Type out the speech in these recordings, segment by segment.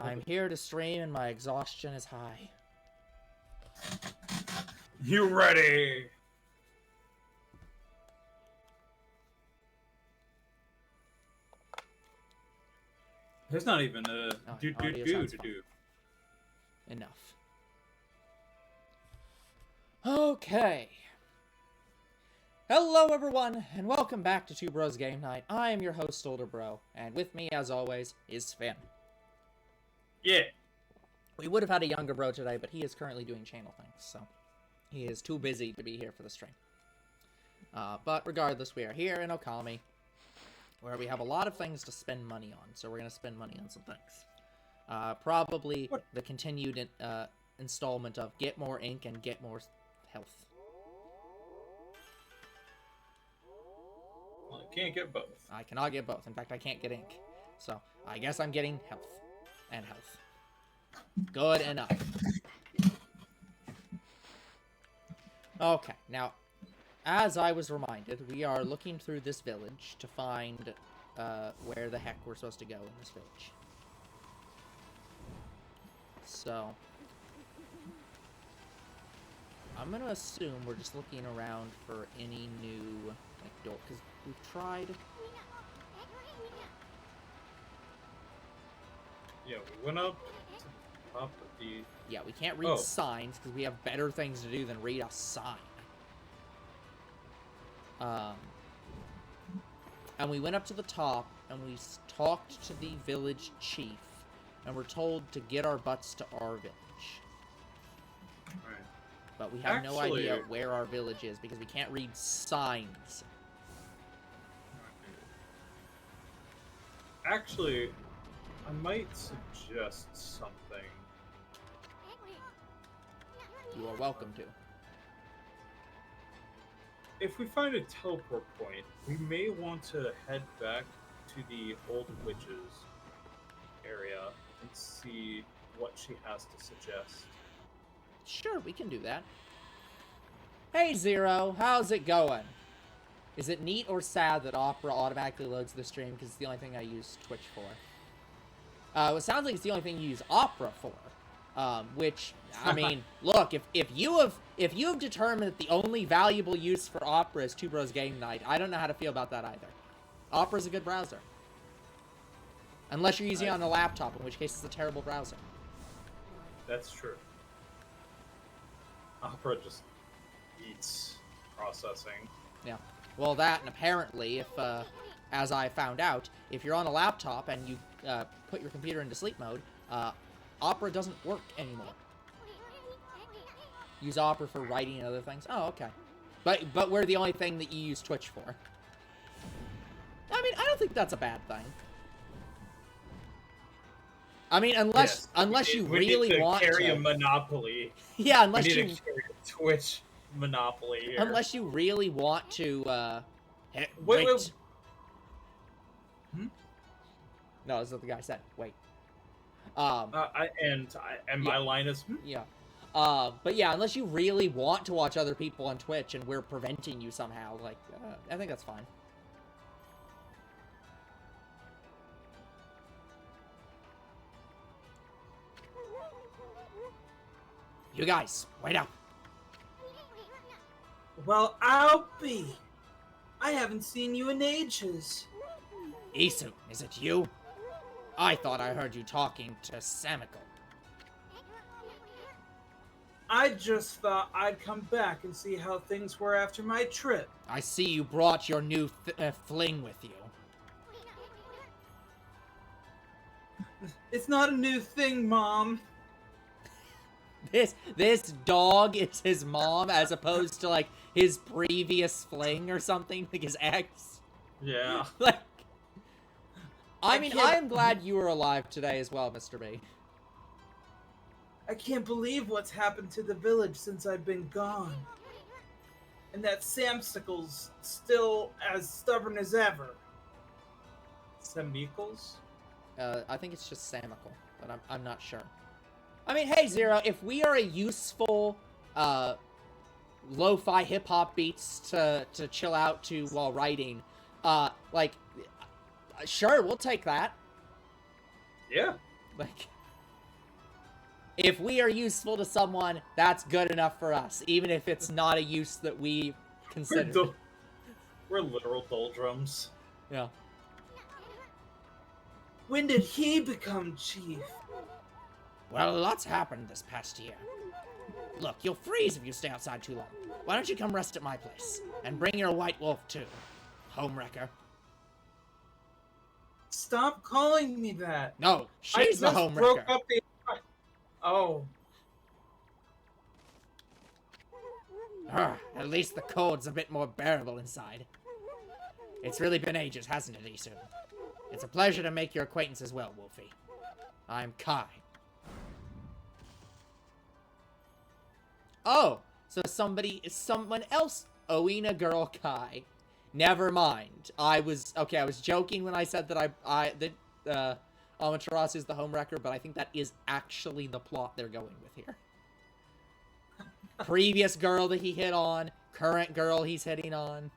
I'm here to stream and my exhaustion is high. You ready? There's not even a do. Enough. Okay. Hello everyone, and welcome back to Two Bros Game Night. I am your host, Older Bro, and with me, as always, is Finn. Yeah. We would have had a younger bro today, but he is currently doing channel things, so he is too busy to be here for the stream. But regardless, we are here in Ōkami, where we have a lot of things to spend money on, so we're going to spend money on some things. Probably the continued installment of get more ink and get more health. Well, I can't get both. I cannot get both. In fact, I can't get ink. So, I guess I'm getting health. And health. Good enough. Okay, now, as I was reminded, we are looking through this village to find where the heck we're supposed to go in this village. So, I'm going to assume we're just looking around for any new, like, door, because we've tried... Yeah, we went up to the top of the... Yeah, we can't read signs because we have better things to do than read a sign. And we went up to the top and we talked to the village chief and we're told to get our butts to our village. Right. But we have no idea where our village is because we can't read signs. Actually, I might suggest something. You are welcome to. If we find a teleport point, we may want to head back to the old witch's area and see what she has to suggest. Sure, we can do that. Hey, Zero, how's it going? Is it neat or sad that Opera automatically loads the stream because it's the only thing I use Twitch for? It sounds like it's the only thing you use Opera for. Which, I mean, look, if you have determined that the only valuable use for Opera is Two Bros Game Night, I don't know how to feel about that either. Opera's a good browser. Unless you're using it on a laptop, in which case it's a terrible browser. That's true. Opera just eats processing. Yeah. Well, that, and apparently, if, as I found out, if you're on a laptop and you put your computer into sleep mode, Opera doesn't work anymore. Use Opera for writing and other things. Oh, okay. But we're the only thing that you use Twitch for. I mean, I don't think that's a bad thing. I mean, unless you really want to carry a monopoly. Yeah, unless you need to carry a Twitch monopoly here. Unless you really want to. Wait. Hmm? No, that's what the guy said. Wait. My line is yeah. But yeah, unless you really want to watch other people on Twitch and we're preventing you somehow, like, I think that's fine. You guys, wait up. Well, I'll be. I haven't seen you in ages. Isu, is it you? I thought I heard you talking to Samiko. I just thought I'd come back and see how things were after my trip. I see you brought your new fling with you. It's not a new thing, Mom. This dog is his mom as opposed to, like, his previous fling or something, like his ex. Yeah. Like, I mean, I am glad you were alive today as well, Mr. B. I can't believe what's happened to the village since I've been gone. And that Samsicle's still as stubborn as ever. Samicles? I think it's just Samical, but I'm not sure. I mean, hey, Zero, if we are a useful, lo-fi hip-hop beats to chill out to while writing, like, sure, we'll take that. Yeah. Like, If we are useful to someone, that's good enough for us, even if it's not a use that we consider. We're literal doldrums. Yeah. When did he become chief? Well, a lot's happened this past year. Look, you'll freeze if you stay outside too long. Why don't you come rest at my place? And bring your white wolf, too. Homewrecker. Stop calling me that. No, she's the I just broke homewrecker. up the... Oh. At least the cold's a bit more bearable inside. It's really been ages, hasn't it, Isun? It's a pleasure to make your acquaintance as well, Wolfie. I'm Kai. Oh, so someone else, Oina girl Kai. Never mind. I was joking when I said that Amaterasu is the homewrecker, but I think that is actually the plot they're going with here. Previous girl that he hit on, current girl he's hitting on.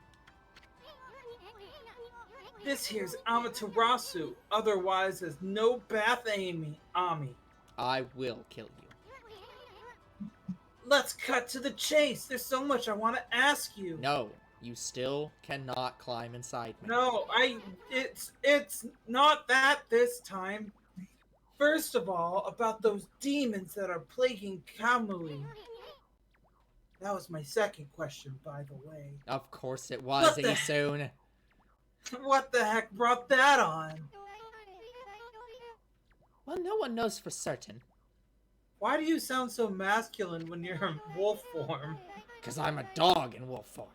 This here's Amaterasu, otherwise as No Bath Ami. I will kill you. Let's cut to the chase. There's so much I want to ask you. No, you still cannot climb inside me. No, it's not that this time. First of all, about those demons that are plaguing Kamui. That was my second question, by the way. Of course it was, Isun. What the heck brought that on? Well, no one knows for certain. Why do you sound so masculine when you're in wolf form? Because I'm a dog in wolf form.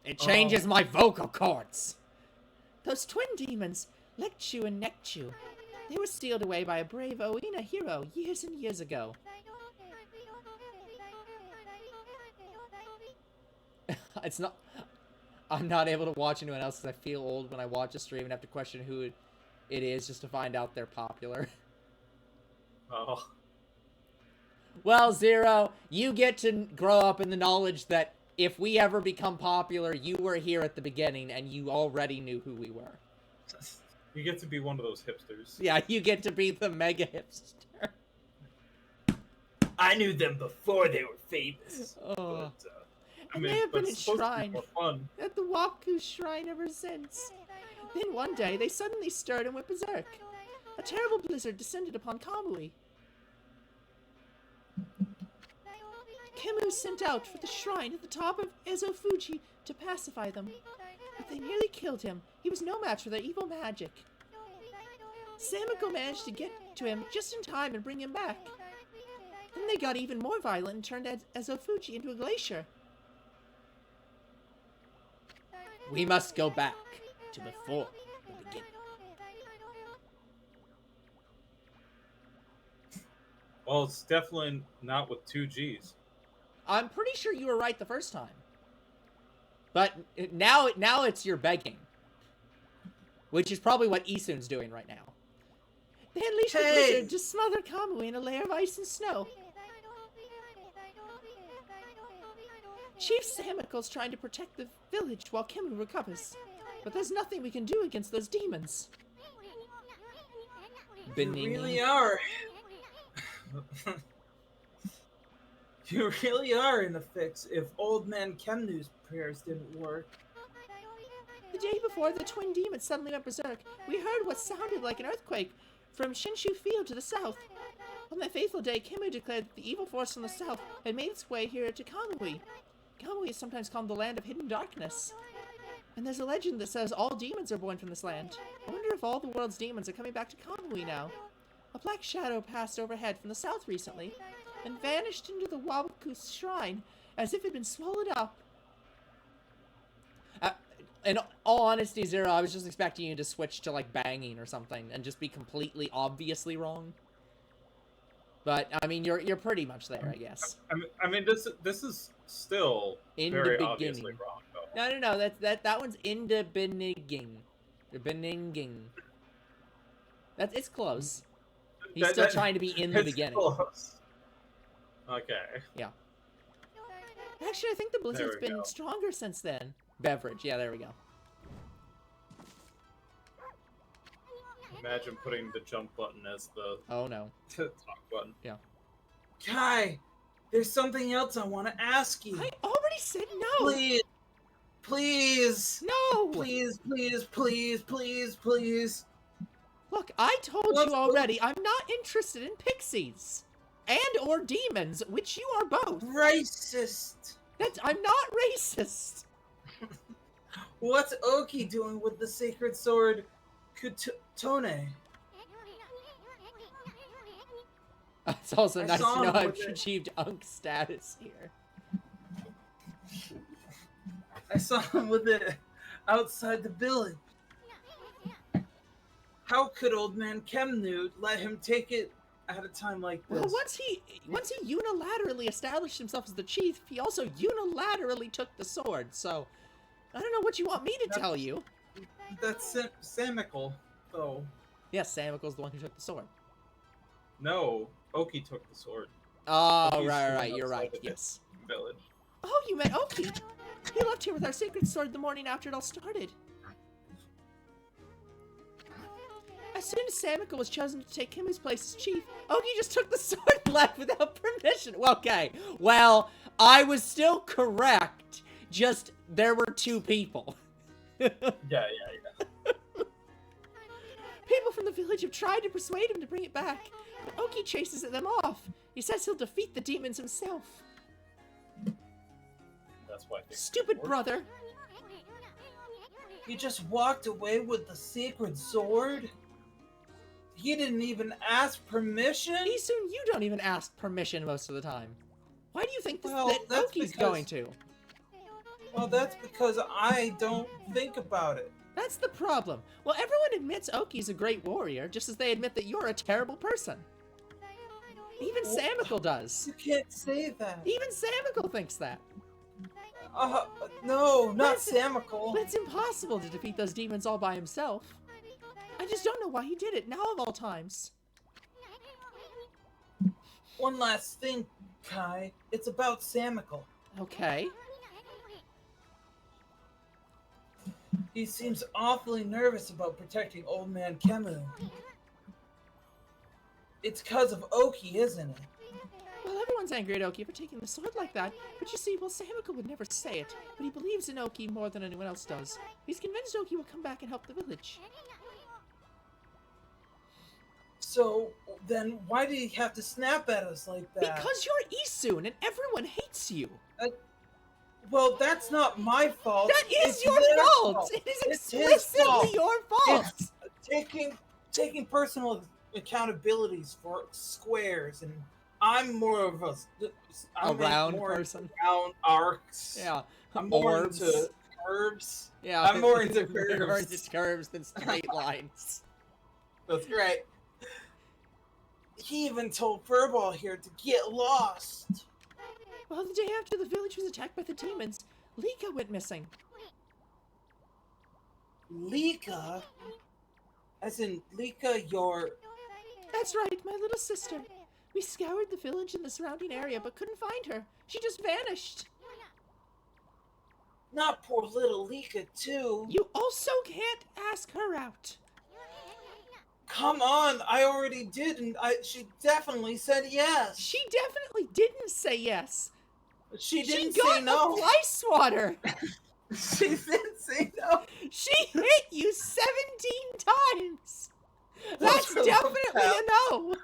It changes my vocal cords. Those twin demons, Lekchu and Nekchu, they were sealed away by a brave Oina hero years and years ago. It's not... I'm not able to watch anyone else because I feel old when I watch a stream and have to question who it is just to find out they're popular. Oh. Well, Zero, you get to grow up in the knowledge that if we ever become popular, you were here at the beginning and you already knew who we were. You get to be one of those hipsters. Yeah, you get to be the mega hipster. I knew them before they were famous. Oh. I And mean, they have but been it's supposed to be enshrined more fun. at the Waku Shrine ever since. Then one day, they suddenly stirred and went berserk. A terrible blizzard descended upon Kamui. Kemu sent out for the shrine at the top of Ezofuji to pacify them. But they nearly killed him. He was no match for their evil magic. Samiko managed to get to him just in time and bring him back. Then they got even more violent and turned Ezofuji into a glacier. We must go back to before the beginning. Well, it's definitely not with 2 Gs. I'm pretty sure you were right the first time. But now it's your begging. Which is probably what Isun's doing right now. They unleashed a blizzard to smother Kamui in a layer of ice and snow. Chief Samiko's trying to protect the village while Kemu recovers. But there's nothing we can do against those demons. You really are. You really are in a fix if Old Man Kemnu's prayers didn't work. The day before the twin demons suddenly went berserk, we heard what sounded like an earthquake from Shinshu Field to the south. On that fateful day, Kemu declared that the evil force from the south had made its way here to Kamui. Kamui is sometimes called the land of hidden darkness. And there's a legend that says all demons are born from this land. I wonder if all the world's demons are coming back to Kamui now. A black shadow passed overhead from the south recently, and vanished into the Wabaku Shrine, as if it had been swallowed up. In all honesty, Zero, I was just expecting you to switch to, like, banging or something, and just be completely obviously wrong. But, I mean, you're pretty much there, I guess. I mean, this is still In very the obviously beginning. wrong, though. No, that one's in the beginning. The beginning. It's close. He's still trying to be in the It's beginning. close. Okay. Yeah. Actually, I think the blizzard's There we been go. stronger since then. Beverage. Yeah, there we go. Imagine putting the jump button as the Oh no. talk button. Kai, there's something else I want to ask you. I already said no. Please, please, No. please, please, please, please, please. Look, I told Let's you already. I'm not interested in pixies and or demons, which you are both. Racist. I'm not racist. What's Oki doing with the sacred sword Kutone? It's also I nice to saw know him I've with it. achieved Unk status here. I saw him with it outside the village. How could old man Kemnud let him take it at a time like this? Well, once he unilaterally established himself as the chief, he also unilaterally took the sword. So, I don't know what you want me to tell you. That's Samical, though. Yes, Samical's the one who took the sword. No, Oki took the sword. Oh, Oki's right, the you're one right, outside of yes. the village. Oh, you meant Oki. He left here with our sacred sword the morning after it all started. As soon as Samical was chosen to take Kimu's place as chief, Oki just took the sword and left without permission. Okay, well, I was still correct. Just, there were two people. Yeah. People from the village have tried to persuade him to bring it back, but Oki chases them off. He says he'll defeat the demons himself. That's why. Stupid brother. He just walked away with the sacred sword? He didn't even ask permission? Isun, you don't even ask permission most of the time. Why do you think Well, that that's Oki's because- going to? Well, that's because I don't think about it. That's the problem. Well, everyone admits Oki's a great warrior, just as they admit that you're a terrible person. Even Well, Samical does. You can't say that. Even Samical thinks that. No, not But Samical. it's impossible to defeat those demons all by himself. I just don't know why he did it, now of all times. One last thing, Kai. It's about Samical. Okay. He seems awfully nervous about protecting old man Kemu. It's cause of Oki, isn't it? Well, everyone's angry at Oki for taking the sword like that, but you see, well, Samical would never say it, but he believes in Oki more than anyone else does. He's convinced Oki will come back and help the village. So, then why did he have to snap at us like that? Because you're Isun and everyone hates you. Well, that's not my fault. That is It's your their fault. It is It's his explicitly fault. your fault. It's taking personal accountabilities for squares, and I'm more of A round person. Round arcs. Yeah. I'm more Orbs. into curves. Yeah. I'm more into You're more curves. into curves than straight lines. That's great. He even told Furball here to get lost. Well, the day after the village was attacked by the demons, Lika went missing. Lika? As in Lika, your... That's right, my little sister. We scoured the village and the surrounding area, but couldn't find her. She just vanished. Not poor little Lika, too. You also can't ask her out. Come on, I already did, and she definitely said yes. She definitely didn't say yes. She didn't she got say no. a fly swatter. She didn't say no. She hit you 17 times. That's What's definitely a no.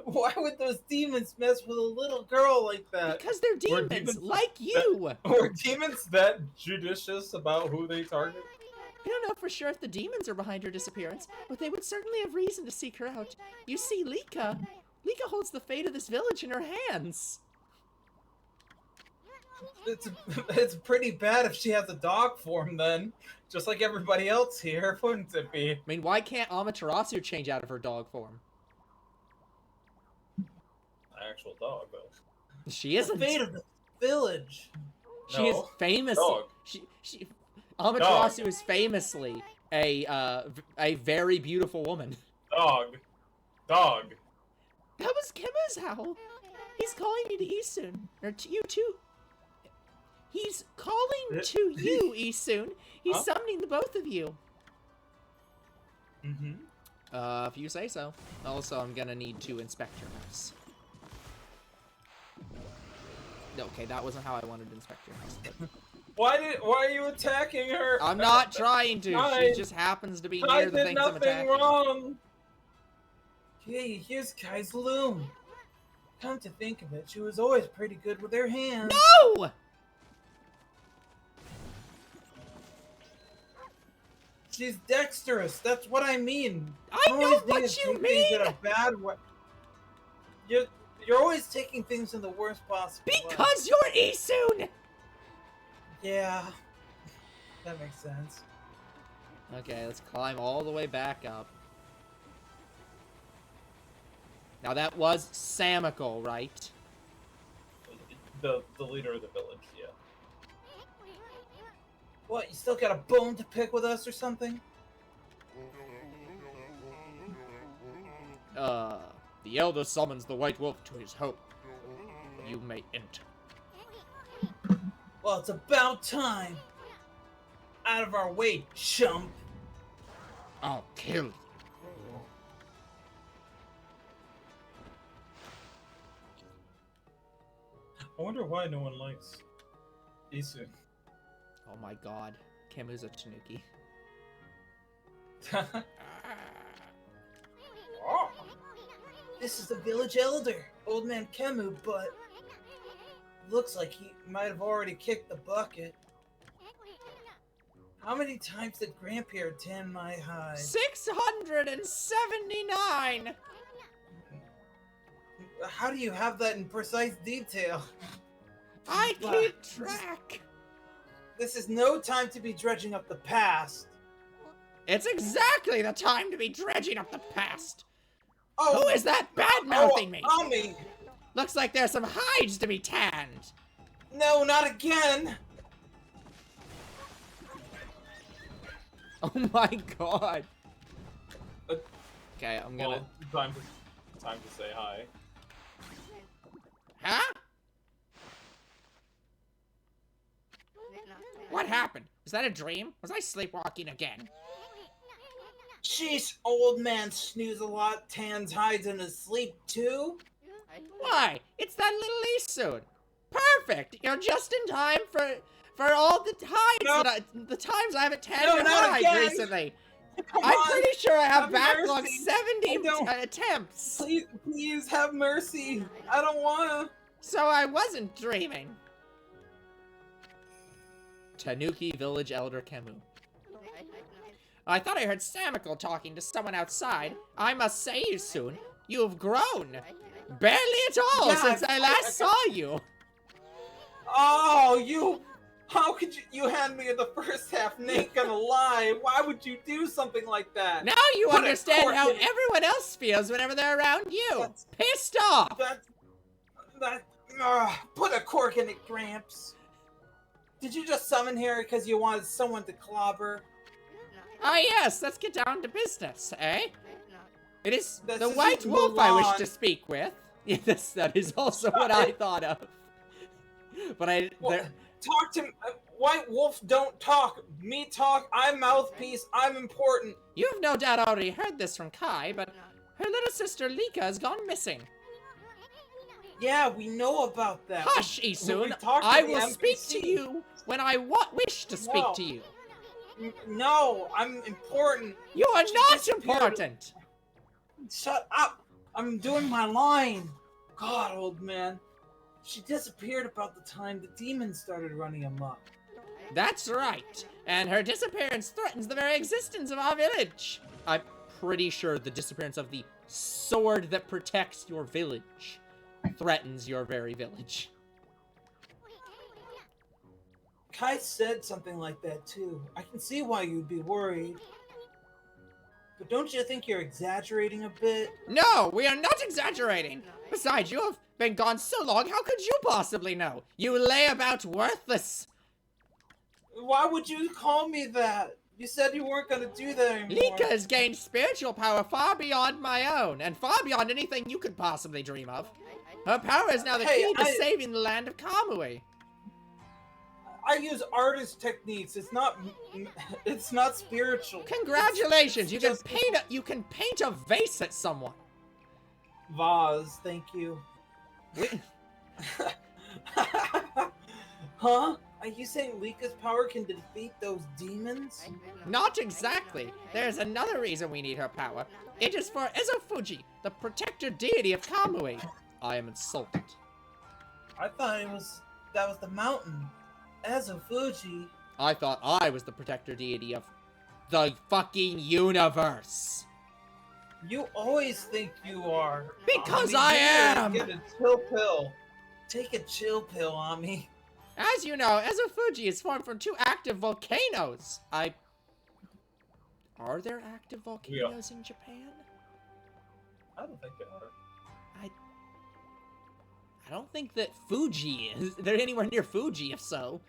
Why would those demons mess with a little girl like that? Because they're Were demons, demons like you. Were demons that judicious about who they target? We don't know for sure if the demons are behind her disappearance, but they would certainly have reason to seek her out. You see, Lika holds the fate of this village in her hands. It's pretty bad if she has a dog form then. Just like everybody else here, wouldn't it be? I mean, why can't Amaterasu change out of her dog form? Actual dog, though. She The isn't. fate of the village. She is No. famous. Dog. Amaterasu is famously a very beautiful woman. Dog. That was Kima's howl. He's calling you to Isun. Or to you too. He's calling to you, Isun. He's Huh? summoning the both of you. Mm-hmm. If you say so. Also, I'm gonna need to inspect your house. Okay, that wasn't how I wanted to inspect your house. But... Why are you attacking her? I'm not trying to. Kai, She just happens to be Kai near the did things I'm nothing attacking. wrong. Hey, here's Kai's loom. Come to think of it, she was always pretty good with her hands. No! She's dexterous. That's what I mean. I know always need what to you take things in mean! a bad way. You're always taking things in the worst possible way. Because you're Isun! Yeah, that makes sense. Okay, let's climb all the way back up. Now that was Samical, right? The leader of the village, yeah. What, you still got a bone to pick with us or something? The elder summons the white wolf to his home. You may enter. Well, it's about time. Out of our way, chump. I'll kill you. I wonder why no one likes Isu. Oh my god. Kemu's a Tanuki. Oh. This is the village elder, Old Man Kemu, but looks like he might have already kicked the bucket. How many times did Grandpa tan my hide? 679! How do you have that in precise detail? I keep track! This is no time to be dredging up the past. It's exactly the time to be dredging up the past! Oh, Who is that bad-mouthing me? Ōkami! Looks like there's some hides to be tanned! No, not again! Oh my god! Okay, I'm gonna... Well, time to say hi. Huh? What happened? Is that a dream? Was I sleepwalking again? Sheesh, old man Snooze-a-lot tans hides in his sleep too? Why? It's that little Isun. Perfect! You're just in time for all the times No. the times I haven't tanned No, your not hide again. recently. Come I'm on, pretty sure I have have backlog mercy. 70 I don't- attempts. Please have mercy. I don't wanna. So I wasn't dreaming. Tanuki Village Elder Kemu. I thought I heard Samical talking to someone outside. I must say, Isun, you have grown. Barely at all Yeah, since I last saw you. Oh, you. How could you hand me the first half naked and alive? Why would you do something like that? Now you Put a understand cork how in it. everyone else feels whenever they're around you. That's- Pissed off. Put a cork in it, Gramps. Did you just summon here because you wanted someone to clobber? Ah yes, let's get down to business, eh? It is This the is white wolf I wish Mulan. to speak with. Yes, that is also what I thought of. But Well, talk to White Wolf. Don't talk. Me talk. I'm mouthpiece. I'm important. You've no doubt already heard this from Kai, but her little sister Lika has gone missing. Yeah, we know about that. Hush, We Isun. talked to I the will speak NPC. to you when I wish to speak No. to you. No, I'm important. You are She not disappeared. important. Shut up. I'm doing my line. God, old man. She disappeared about the time the demons started running amok. That's right. And her disappearance threatens the very existence of our village. I'm pretty sure the disappearance of the sword that protects your village threatens your very village. Kai said something like that too. I can see why you'd be worried. But don't you think you're exaggerating a bit? No, we are not exaggerating. Besides, you have been gone so long, how could you possibly know? You lay about worthless. Why would you call me that? You said you weren't gonna do that anymore. Lika has gained spiritual power far beyond my own, and far beyond anything you could possibly dream of. Her power is now the Hey, key to I- saving the land of Kamui. I use artist techniques. It's not spiritual. Congratulations! You can just paint a vase at someone. vase. Thank you. Huh? Are you saying Lika's power can defeat those demons? Not exactly. There's another reason we need her power. It is for Izufuji, the protector deity of Kamui. I am insulted. I thought that was the mountain. Fuji. I thought I was the protector deity of the fucking universe. You always think you are. Because Ami, I am! Get a chill pill. Take a chill pill, Ami. As you know, Izufuji is formed from 2 active volcanoes. Are there active volcanoes in Japan? I don't think they are. I don't think that Fuji is. They're anywhere near Fuji, if so.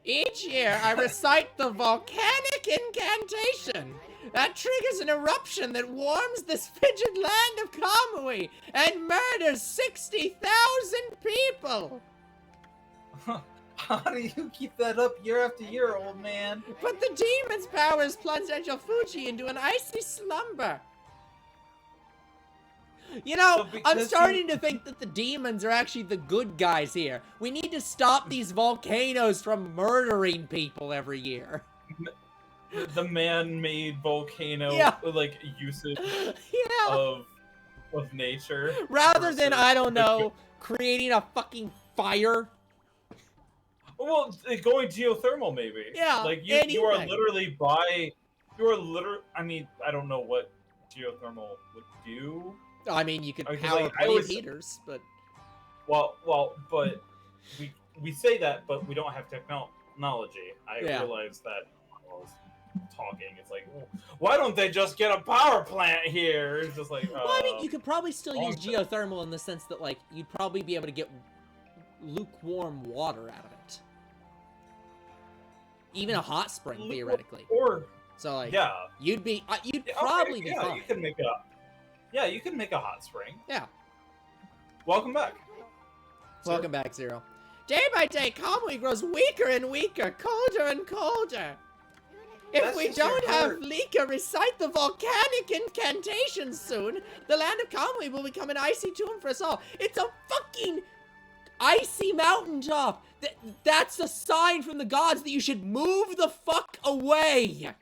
Each year, I recite the volcanic incantation that triggers an eruption that warms this frigid land of Kamui and murders 60,000 people. How do you keep that up year after year, old man? But the demon's powers plunge Angel Fuji into an icy slumber. You know, So I'm because starting to think that the demons are actually the good guys here. We need to stop these volcanoes from murdering people every year. The man-made volcano, Yeah. like, usage Yeah. of nature. Rather than, versus I don't the know, creating a fucking fire. Well, going geothermal, maybe. Yeah, Like, you are anything. literally I mean, I don't know what geothermal would do. I mean, you could I was power like, I plenty of was- heaters, but... Well, but we say that, but we don't have technology. I Yeah. realize that while I was talking, it's like, well, why don't they just get a power plant here? It's just like, Well, I mean, you could probably still use long geothermal in the sense that, like, you'd probably be able to get lukewarm water out of it. Even a hot spring, theoretically. Or So, like, yeah, you'd Yeah, okay, probably be yeah, fine. you can make a hot spring. Yeah. Welcome back. Welcome back, Zero. Day by day, Kamui grows weaker and weaker, colder and colder. If That's we just your don't have heart. Lika recite the volcanic incantation soon, the land of Kamui will become an icy tomb for us all. It's a fucking icy mountaintop. That's a sign from the gods that you should move the fuck away.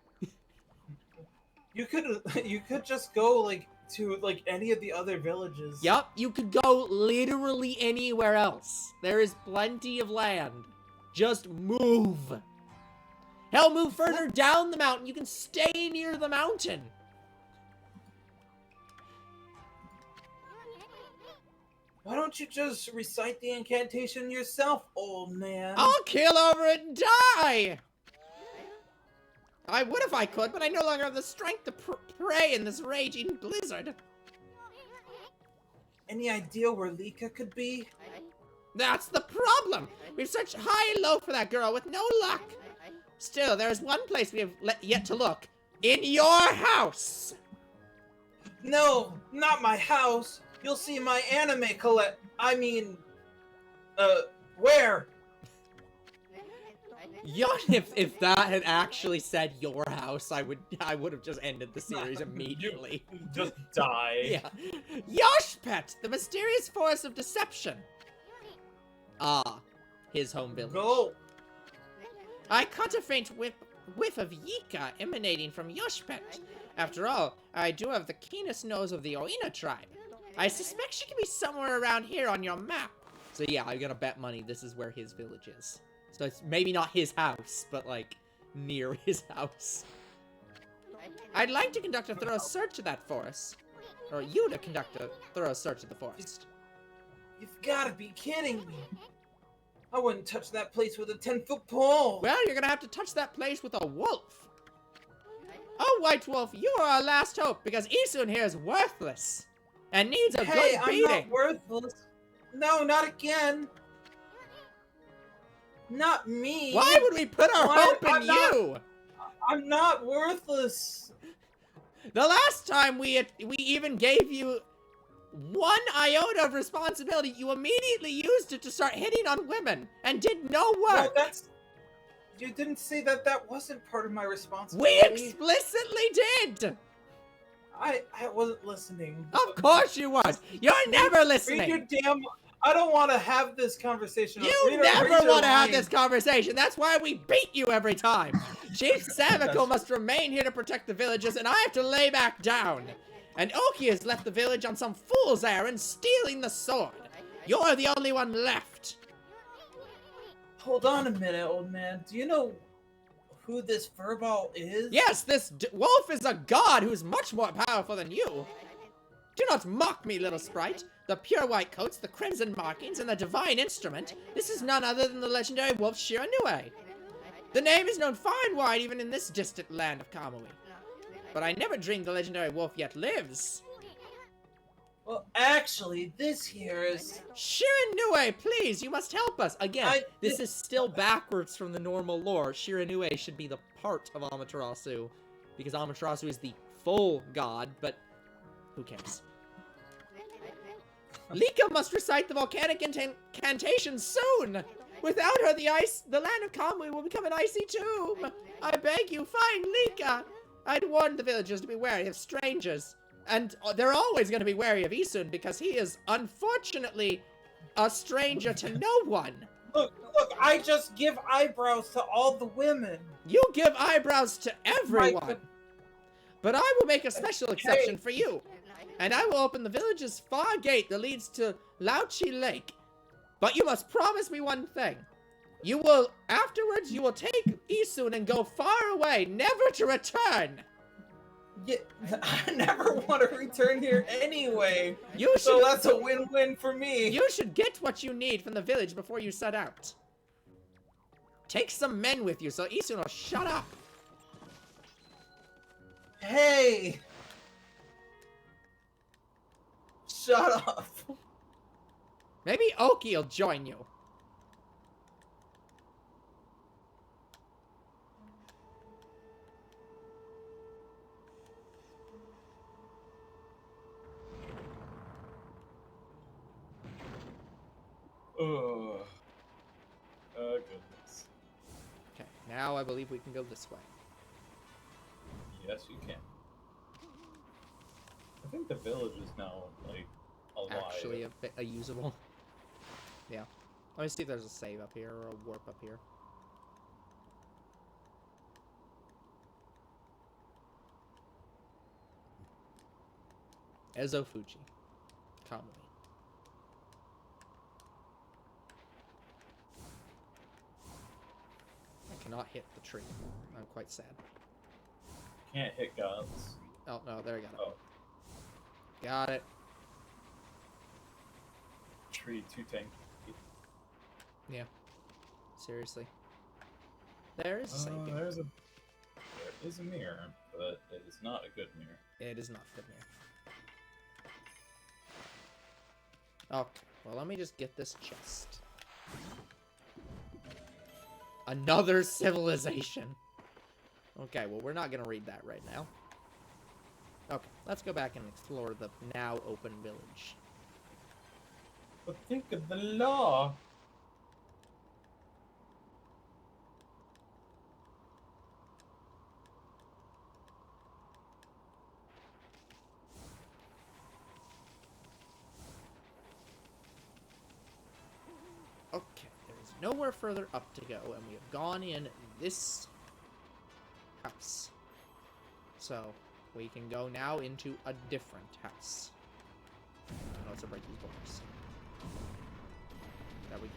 You could just go like to like any of the other villages. Yup, you could go literally anywhere else. There is plenty of land. Just move. Hell, move further down the mountain. You can stay near the mountain. Why don't you just recite the incantation yourself, old man? I'll kill over it and die. I would if I could, but I no longer have the strength to pray in this raging blizzard. Any idea where Lika could be? That's the problem. We've searched high and low for that girl with no luck. Still, there is one place we have yet to look. In your house. No, not my house. You'll see my anime where? If that had actually said your house, I would have just ended the series immediately. Just die. Yeah. Yoshpet, the mysterious force of deception. Ah, his home village. Go. I caught a faint whiff of Yika emanating from Yoshpet. After all, I do have the keenest nose of the Oina tribe. I suspect she could be somewhere around here on your map. So yeah, I'm gonna bet money this is where his village is. So it's maybe not his house, but like near his house. I'd like to conduct a thorough search of that forest. Or you to conduct a thorough search of the forest. You've gotta be kidding me. I wouldn't touch that place with a 10-foot pole. Well, you're gonna have to touch that place with a wolf. Oh, White Wolf, you are our last hope, because Isun here is worthless. And needs a Hey, good I'm beating. not worthless. No, not again. Not me. Why would we put our What? hope in I'm not- you? I'm not worthless. The last time we even gave you one iota of responsibility, you immediately used it to start hitting on women and did no work. Well, you didn't say that wasn't part of my We responsibility. explicitly did. I wasn't listening. Of course you was. You're never Read listening. your damn. I don't want to have this conversation. You never want to have this conversation. That's why we beat you every time. Chief Samiko must remain here to protect the villages, and I have to lay back down. And Oki has left the village on some fool's errand, stealing the sword. You're the only one left. Hold on a minute, old man. Do you know who this furball is? Yes, this wolf is a god who's much more powerful than you. Do not mock me, little sprite. The pure white coats, the crimson markings, and the divine instrument. This is none other than the legendary wolf Shiranue. The name is known far and wide even in this distant land of Kamui. But I never dreamed the legendary wolf yet lives. Well, actually, this here is... Shiranue, please, you must help us. Again, this is still backwards from the normal lore. Shiranue should be the part of Amaterasu, because Amaterasu is the full god, but who cares? Lika must recite the volcanic incantation soon! Without her, the land of Kamui will become an icy tomb! I beg you, find Lika! I'd warned the villagers to be wary of strangers. And they're always going to be wary of Isun because he is, unfortunately, a stranger to no one. Look, I just give eyebrows to all the women. You give eyebrows to everyone. But I will make a special exception for you. And I will open the village's far gate that leads to Lauchi Lake. But you must promise me one thing. Afterwards, you will take Isun and go far away, never to return. Yeah, I never want to return here anyway. So that's a win-win for me. You should get what you need from the village before you set out. Take some men with you so Isun will shut up. Hey! Shut up. Maybe Oki will join you. Oh, goodness. Okay, now I believe we can go this way. Yes, you can. I think the village is now, like, alive. Actually, a usable. Yeah. Let me see if there's a save up here or a warp up here. Ezo Fuji. Kamui. I cannot hit the tree. I'm quite sad. Can't hit gods. Oh, no, there I got it. Oh. Got it. Tree too tanky. Yeah. Seriously. There is a save here. There is a mirror, but it is not a good mirror. It is not good mirror. Okay, well let me just get this chest. Another civilization. Okay, well we're not gonna read that right now. Okay, let's go back and explore the now open village. But think of the law. Okay, there's nowhere further up to go, and we have gone in this house. So, we can go now into a different house. Oh, let's break these doors. There we go.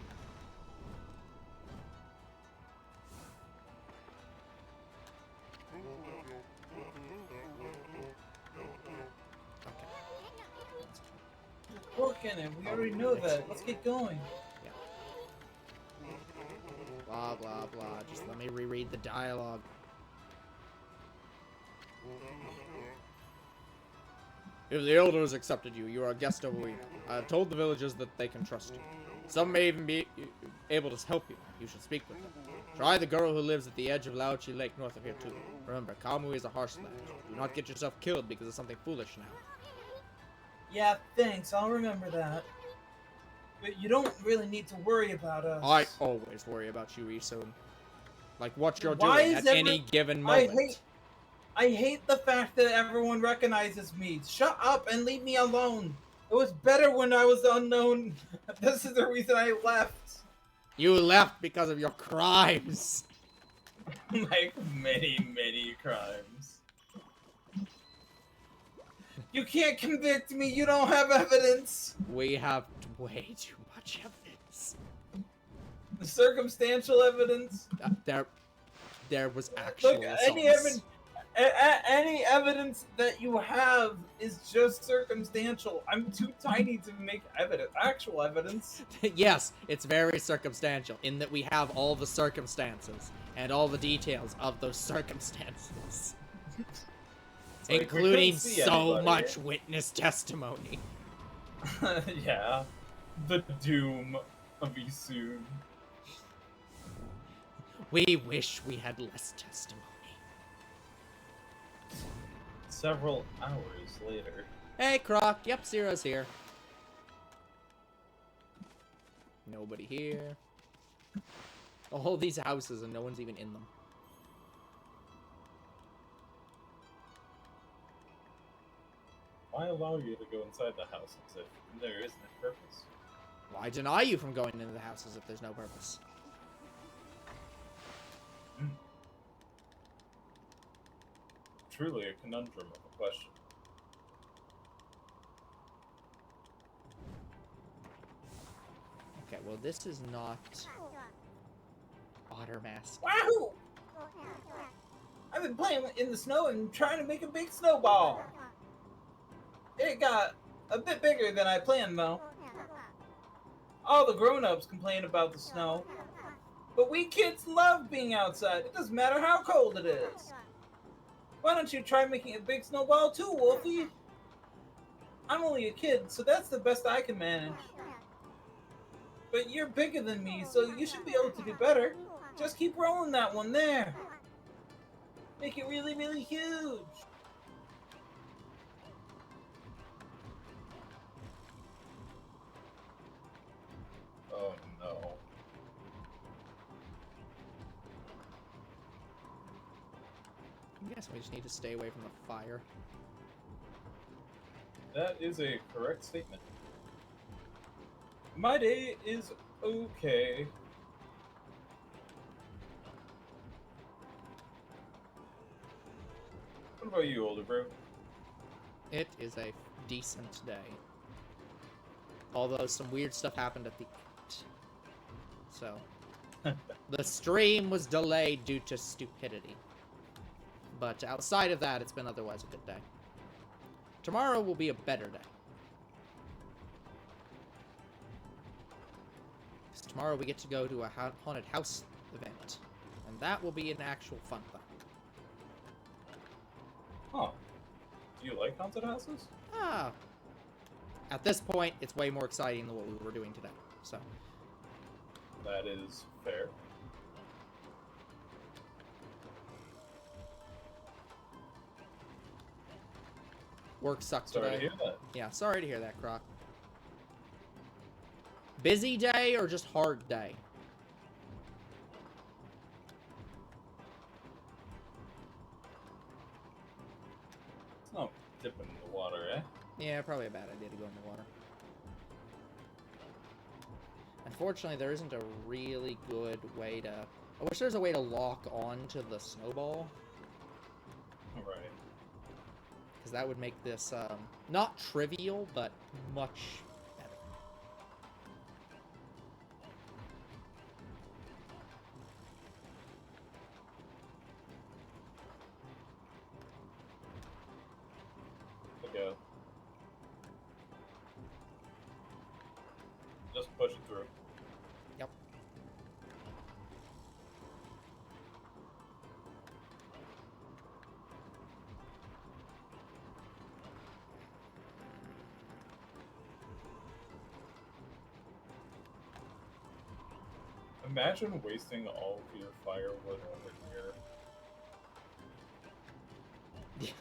Working it. We already know that. Let's get going. Blah, blah, blah. Just let me reread the dialogue. If the elders accepted you, you are a guest of we. I have told the villagers that they can trust you. Some may even be able to help you. You should speak with them. Try the girl who lives at the edge of Lauchi Lake north of here too. Remember, Kamui is a harsh land. Do not get yourself killed because of something foolish now. Yeah, thanks. I'll remember that. But you don't really need to worry about us. I always worry about you, Isun. Like what you're Why doing is at any given I moment. hate the fact that everyone recognizes me. Shut up and leave me alone. It was better when I was unknown. This is the reason I left. You left because of your crimes. Like many crimes. You can't convict me. You don't have evidence. We have way too much evidence. The circumstantial evidence. There was actual Look, assaults. any evidence that you have is just circumstantial. I'm too tiny to make actual evidence. Yes, it's very circumstantial in that we have all the circumstances and all the details of those circumstances. Like, Including so anybody. much witness testimony. Yeah. The doom of Isun. We wish we had less testimony. Several hours later. Hey, Croc. Yep, Zero's here. Nobody here. All these houses and no one's even in them. Why allow you to go inside the house as if there isn't a purpose? Why deny you from going into the houses if there's no purpose? Truly a conundrum of a question. Okay, well this is not Otter Mask. Wahoo! I've been playing in the snow and trying to make a big snowball. It got a bit bigger than I planned, though. All the grown-ups complain about the snow, but we kids love being outside. It doesn't matter how cold it is. Why don't you try making a big snowball too, Wolfie? I'm only a kid, so that's the best I can manage. But you're bigger than me, so you should be able to do better. Just keep rolling that one there. Make it really, really huge. Oh no. I guess we just need to stay away from the fire. That is a correct statement. My day is okay. What about you, older bro? It is a decent day. Although some weird stuff happened at the end. So, the stream was delayed due to stupidity. But outside of that, it's been otherwise a good day. Tomorrow will be a better day. 'Cause tomorrow we get to go to a haunted house event. And that will be an actual fun thing. Huh. Do you like haunted houses? Ah. At this point, it's way more exciting than what we were doing today. So, That is fair. work sucked Sorry today. to hear that. Yeah, sorry to hear that, Croc. Busy day or just hard day? It's not dipping in the water, eh? Yeah, probably a bad idea to go in the water. Unfortunately, there isn't a really good way to... I wish there was a way to lock on to the snowball. Right. Because that would make this, not trivial, but much better. Okay. Just push it through. Yep. Imagine wasting all of your firewood over here.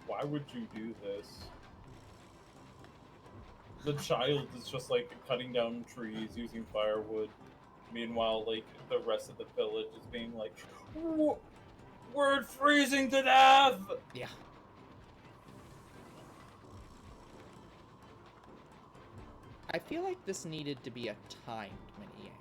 Why would you do this? The child is just like cutting down trees using firewood. Meanwhile, like the rest of the village is being like, we're freezing to death. Yeah. I feel like this needed to be a timed mini-game.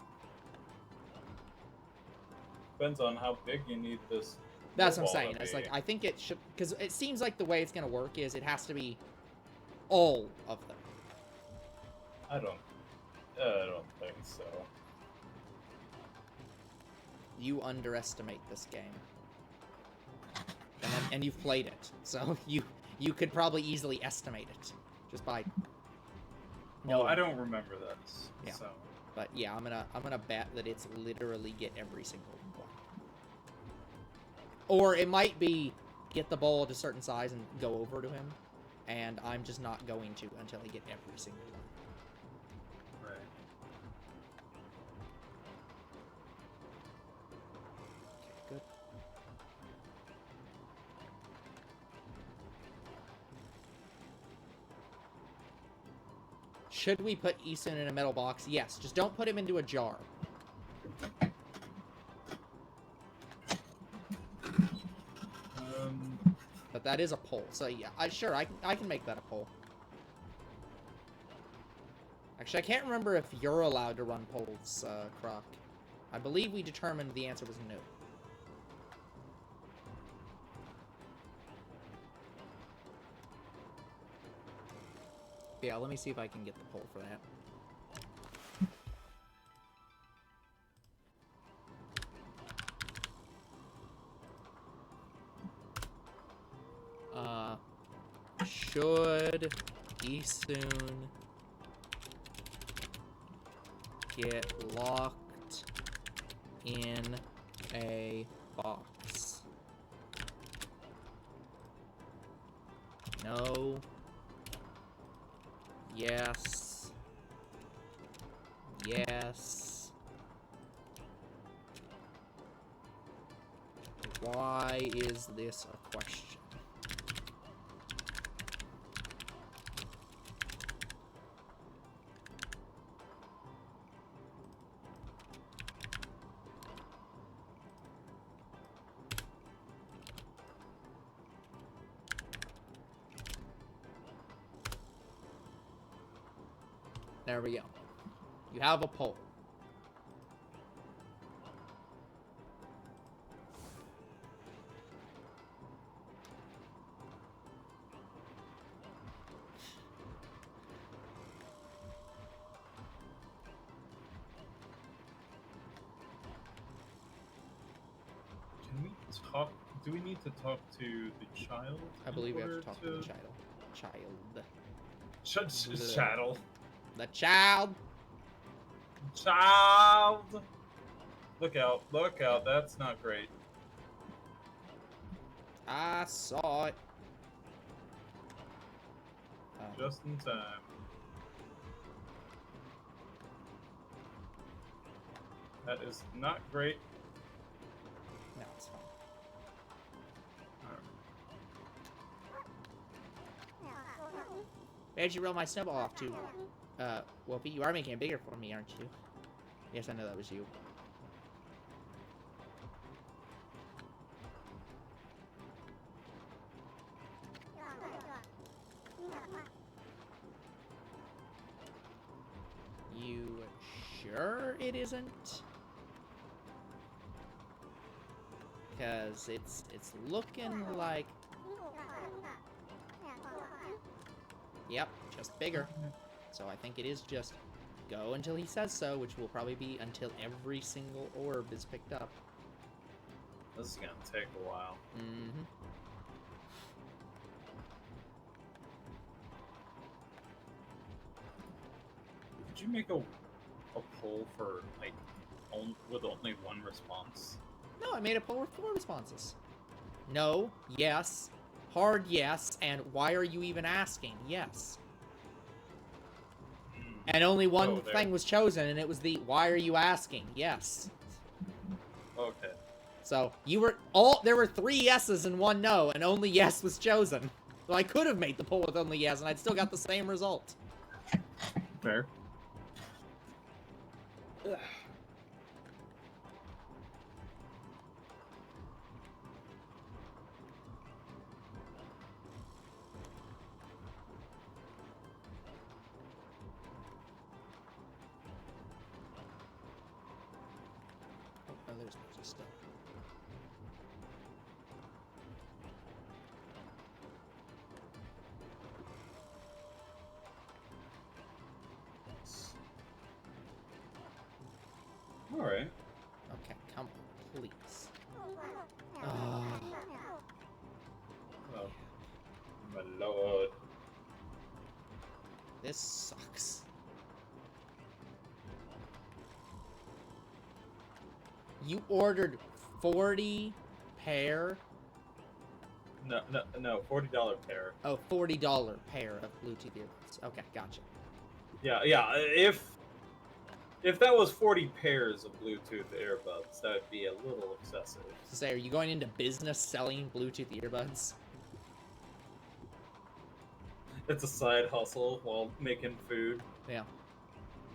Depends on how big you need this. That's what I'm snowball saying. to It's be. like, I think it should, because it seems like the way it's going to work is it has to be all of them. I don't think so. You underestimate this game. And you've played it, so you could probably easily estimate it just by. No, I don't remember this. Yeah. So. But yeah, I'm gonna bet that it's literally get every single one. Or it might be get the bowl at a certain size and go over to him, and I'm just not going to until I get every single one. Right. Okay, good. Should we put Isun in a metal box? Yes, just don't put him into a jar. But that is a poll, so yeah, I can make that a poll. Actually, I can't remember if you're allowed to run polls, Croc. I believe we determined the answer was no. Yeah, let me see if I can get the poll for that. Should Isun get locked in a box? No. Yes. Yes. Why is this a question? There we go. You have a poll. Can we talk? Do we need to talk to the child? I believe we have to in talk to the child. Chattel. The child. Child. Look out! Look out! That's not great. I saw it. Just in time. That is not great. No, it's fine. Where'd you roll my snowball off to? Wolfie, you are making it bigger for me, aren't you? Yes, I know that was you. You sure it isn't? Because it's looking like... Yep, just bigger. So I think it is just go until he says so, which will probably be until every single orb is picked up. This is gonna take a while. Mm-hmm. Did you make a poll for like with only one response? No, I made a poll with 4 responses. No, yes, hard yes, and why are you even asking? Yes. And only one thing was chosen, and it was the why are you asking? Yes. Okay. So there were 3 yeses and 1 no, and only yes was chosen. So I could have made the poll with only yes, and I'd still got the same result. Fair. Ugh. Oh, there's still. All right. Okay, come on, please. Oh, my lord. This sucks. You ordered 40 pair? No, $40 pair. Oh, $40 pair of Bluetooth earbuds. Okay, gotcha. Yeah. If that was 40 pairs of Bluetooth earbuds, that would be a little excessive. So say, are you going into business selling Bluetooth earbuds? It's a side hustle while making food. Yeah.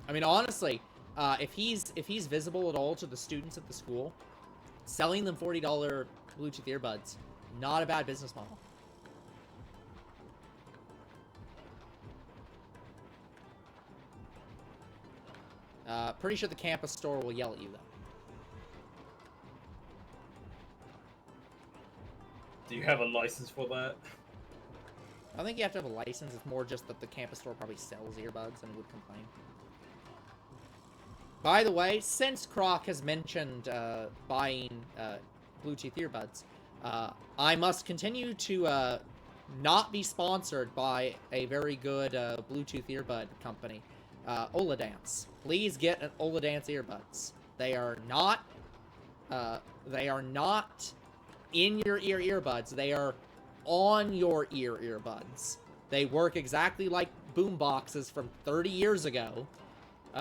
I mean, honestly, if he's visible at all to the students at the school, selling them $40 Bluetooth earbuds, not a bad business model. Pretty sure the campus store will yell at you, though. Do you have a license for that? I think you have to have a license. It's more just that the campus store probably sells earbuds and would complain. By the way, since Croc has mentioned buying Bluetooth earbuds, I must continue to not be sponsored by a very good Bluetooth earbud company, Oladance. Please get an Oladance earbuds. They are not in your ear earbuds. They are on your ear earbuds. They work exactly like boom boxes from 30 years ago,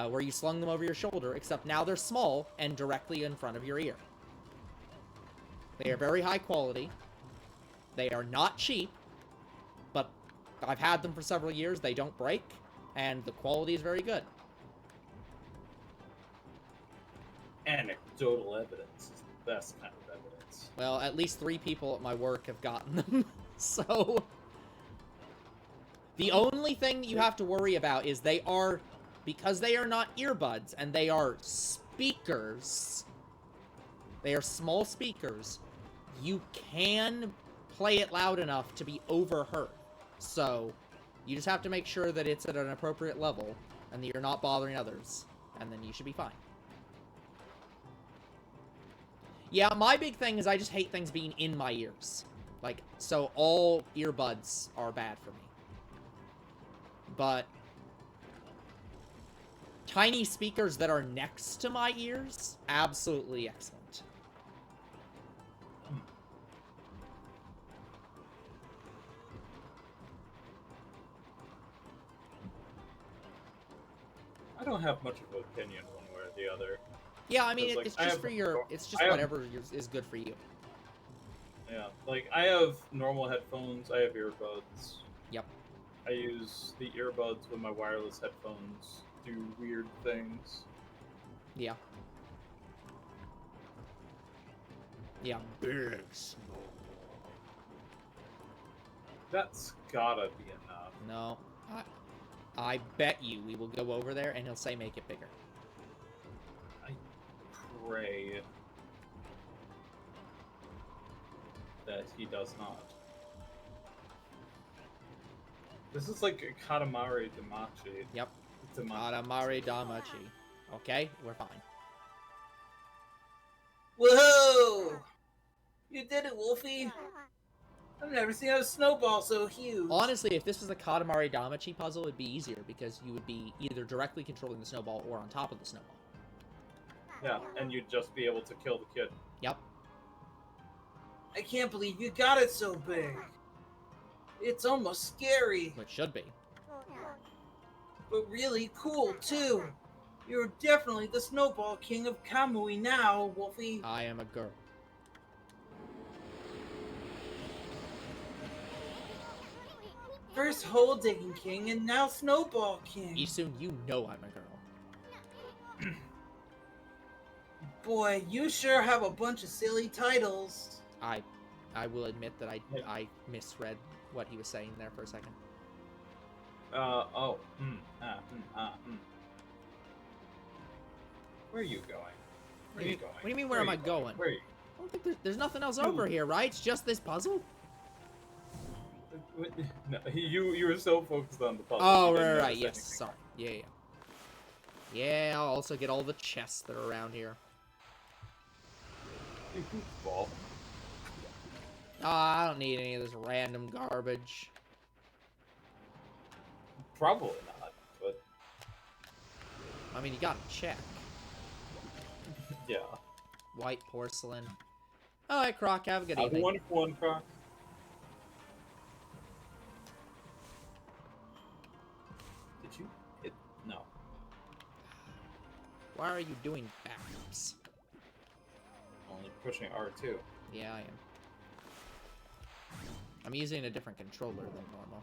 where you slung them over your shoulder, except now they're small and directly in front of your ear. They are very high quality. They are not cheap, but I've had them for several years. They don't break, and the quality is very good. Anecdotal evidence is the best kind of evidence. Well, at least 3 people at my work have gotten them, so... The only thing you have to worry about is because they are not earbuds, and they are speakers, they are small speakers, you can play it loud enough to be overheard. So, you just have to make sure that it's at an appropriate level, and that you're not bothering others, and then you should be fine. Yeah, my big thing is I just hate things being in my ears. Like, so all earbuds are bad for me. But tiny speakers that are next to my ears, absolutely excellent. I don't have much of an opinion one way or the other. Yeah, I mean, Like, it's just it's just whatever is good for you. Yeah, like, I have normal headphones, I have earbuds. Yep. I use the earbuds when my wireless headphones do weird things. Yeah. Yeah. Big smoke. That's gotta be enough. No. I bet you we will go over there and he'll say make it bigger. I pray that he does not. This is like a Katamari Damacy. Yep. Katamari Damacy. Okay, we're fine. Whoa! You did it, Wolfie! I've never seen a snowball so huge. Honestly, if this was a Katamari Damacy puzzle, it'd be easier because you would be either directly controlling the snowball or on top of the snowball. Yeah, and you'd just be able to kill the kid. Yep. I can't believe you got it so big. It's almost scary, Which should be. but really cool too. You're definitely the snowball king of Kamui now, Wolfie. I am a girl. First hole digging king and now snowball king. Isun, you know I'm a girl. Boy, you sure have a bunch of silly titles. I will admit that I misread what he was saying there for a second. Oh. Where are you going? Where are you going? What do you mean, where am I going? Where are you? I don't think there's nothing else over here, right? It's just this puzzle? No, you were so focused on the puzzle. Oh, you didn't right, notice yes, anything. sorry. Yeah. Yeah, I'll also get all the chests that are around here. You goofball. I don't need any of this random garbage. Probably not, but I mean, you gotta check. yeah. White porcelain. Alright, Croc, have a good Have a evening. wonderful one, Croc. Did you hit? No. Why are you doing backflips? Only pushing R2. Yeah, I am. I'm using a different controller than normal.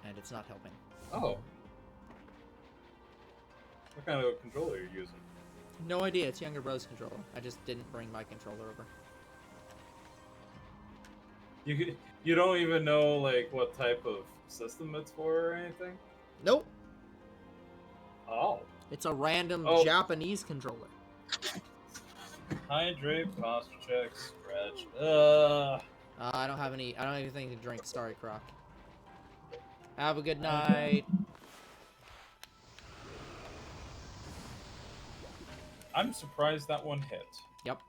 And it's not helping. Oh. What kind of controller are you using? No idea, it's Younger Bro's controller. I just didn't bring my controller over. You don't even know like what type of system it's for or anything? Nope! Oh. It's a random Oh. Japanese controller. Hydrate, posture check, stretch. I don't have anything to drink. Sorry, Croc. Have a good night. I'm surprised that one hit. Yep.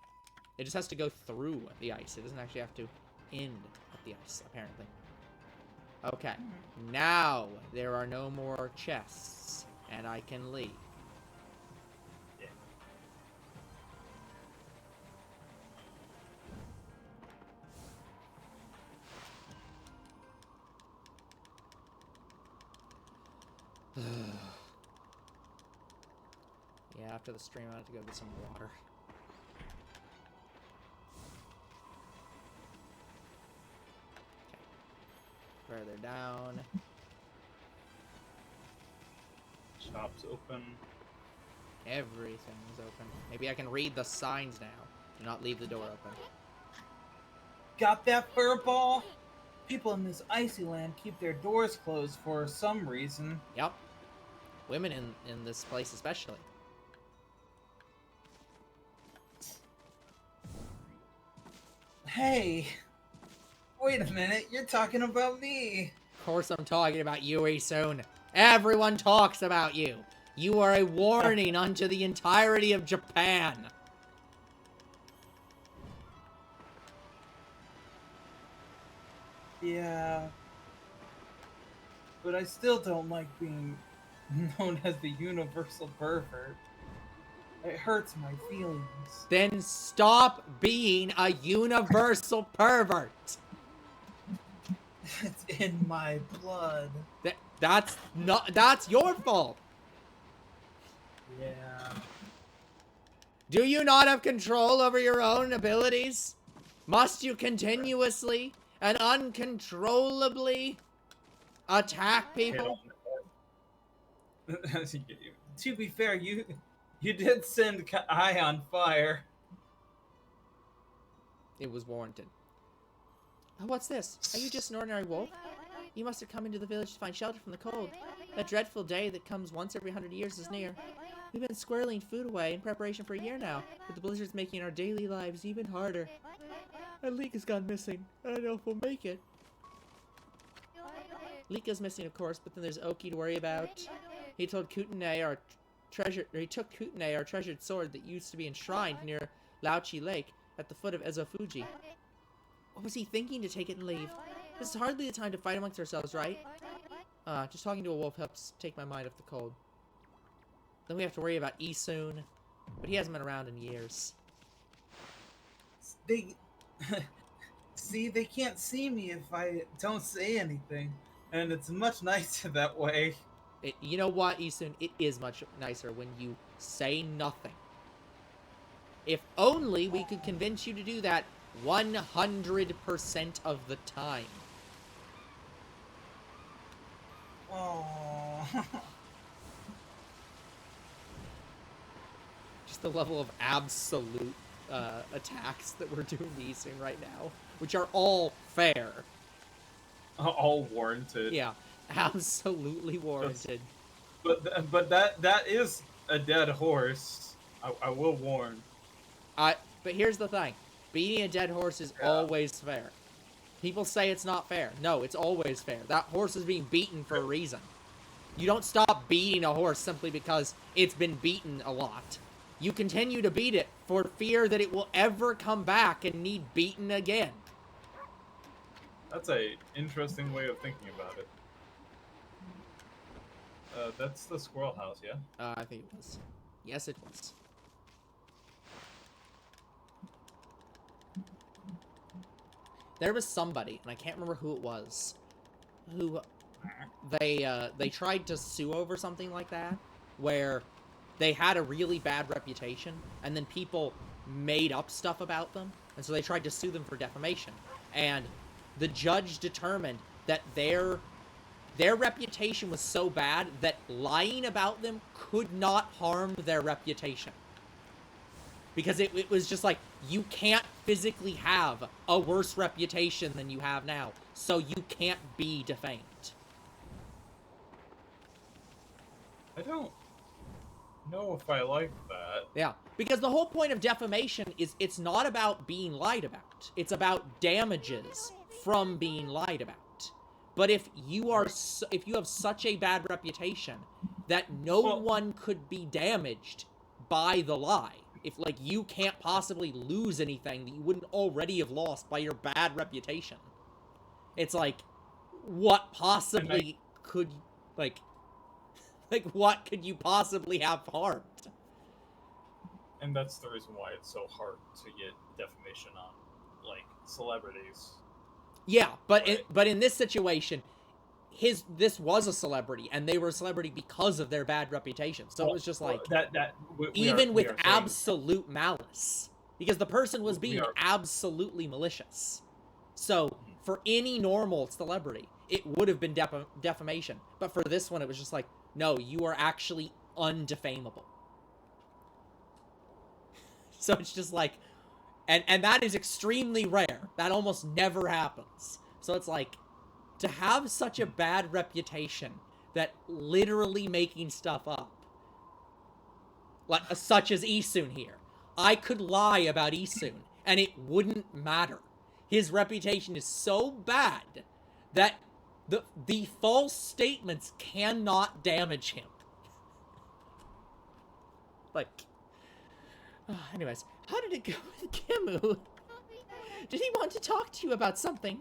It just has to go through the ice. It doesn't actually have to end at the ice, apparently. Okay. Now, there are no more chests, and I can leave. Yeah. Yeah, after the stream, I have to go get some water. Okay. Further down. Shop's open. Everything's open. Maybe I can read the signs now. Do not leave the door open. Got that fur ball? People in this icy land keep their doors closed for some reason. Yep. Women in this place especially. Hey, wait a minute, you're talking about me. Of course I'm talking about you, Isun. Everyone talks about you. You are a warning unto the entirety of Japan. Yeah. But I still don't like being known as the universal pervert. It hurts my feelings. Then stop being a universal pervert. It's in my blood. That's your fault. Yeah. Do you not have control over your own abilities? Must you continuously and uncontrollably attack people? To be fair, you did send Kai on fire. It was warranted. Oh, what's this? Are you just an ordinary wolf? You must have come into the village to find shelter from the cold. That dreadful day that comes once every 100 years is near. We've been squirreling food away in preparation for a year now, with the blizzards making our daily lives even harder. And Leek has gone missing. I don't know if we'll make it. Leeka's missing, of course, but then there's Oki to worry about. He took Kootenai, our treasured sword that used to be enshrined near Lauchi Lake at the foot of Ezofuji. What was he thinking to take it and leave? This is hardly the time to fight amongst ourselves, right? Just talking to a wolf helps take my mind off the cold. Then we have to worry about Isun, but he hasn't been around in years. See, they can't see me if I don't say anything, and it's much nicer that way. You know what, Isun? It is much nicer when you say nothing. If only we could convince you to do that 100% of the time. Just the level of absolute attacks that we're doing to Isun right now, which are all fair. All warranted. Yeah, absolutely warranted. But that is a dead horse. I will warn. But here's the thing. Beating a dead horse is always fair. People say it's not fair. No, it's always fair. That horse is being beaten for a reason. You don't stop beating a horse simply because it's been beaten a lot. You continue to beat it for fear that it will ever come back and need beaten again. That's a interesting way of thinking about it. That's the squirrel house, yeah? I think it was. Yes, it was. There was somebody, and I can't remember who it was, who they tried to sue over something like that, where they had a really bad reputation, and then people made up stuff about them, and so they tried to sue them for defamation. And the judge determined that their reputation was so bad that lying about them could not harm their reputation. Because it was just like, you can't physically have a worse reputation than you have now, so you can't be defamed. I don't know if I like that. Yeah, because the whole point of defamation is it's not about being lied about. It's about damages from being lied about. But if you have such a bad reputation that no one could be damaged by the lie, if, like, you can't possibly lose anything that you wouldn't already have lost by your bad reputation, it's like, what possibly could, like, what could you possibly have harmed? And that's the reason why it's so hard to get defamation on, like, celebrities. Yeah, but in this situation, this was a celebrity, and they were a celebrity because of their bad reputation. So it was just like even with absolute malice, because the person was being absolutely malicious. So for any normal celebrity, it would have been defamation. But for this one, it was just like, no, you are actually undefamable. So it's just like, and that is extremely rare. That almost never happens. So it's like, to have such a bad reputation that literally making stuff up, like such as Isun here, I could lie about Isun and it wouldn't matter. His reputation is so bad that the false statements cannot damage him. Like, anyways, how did it go with Kimu? Did he want to talk to you about something?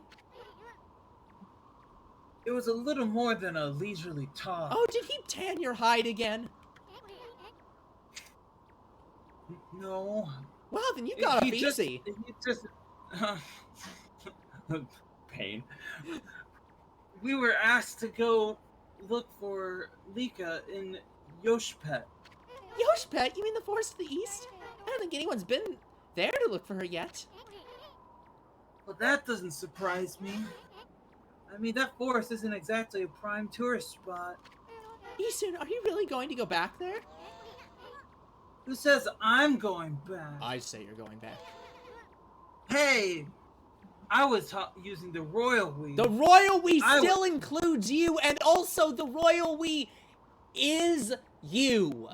It was a little more than a leisurely talk. Oh, did he tan your hide again? No. Wow, then you got off easy. He just Pain. We were asked to go look for Lika in Yoshpet. Yoshpet? You mean the forest to the east? I don't think anyone's been there to look for her yet. Well, that doesn't surprise me. I mean, that forest isn't exactly a prime tourist spot. Isun, are you really going to go back there? Who says I'm going back? I say you're going back. Hey! I was using the royal we. The royal we still includes you, and also the royal we is you.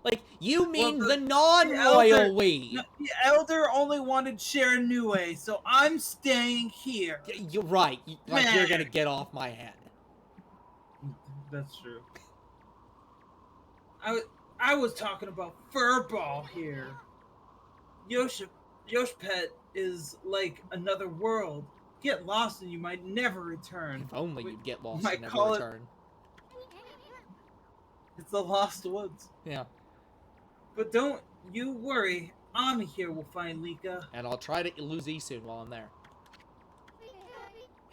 Like, you mean the non-royal we. No, the elder only wanted Shiranue, so I'm staying here. You're right. Like, you're gonna get off my head. That's true. I was talking about Furball here. Yoshpet is like another world. Get lost and you might never return. If only you'd get lost and never return. It's the Lost Woods. Yeah. But don't you worry. Ami here will find Lika. And I'll try to lose Isun while I'm there.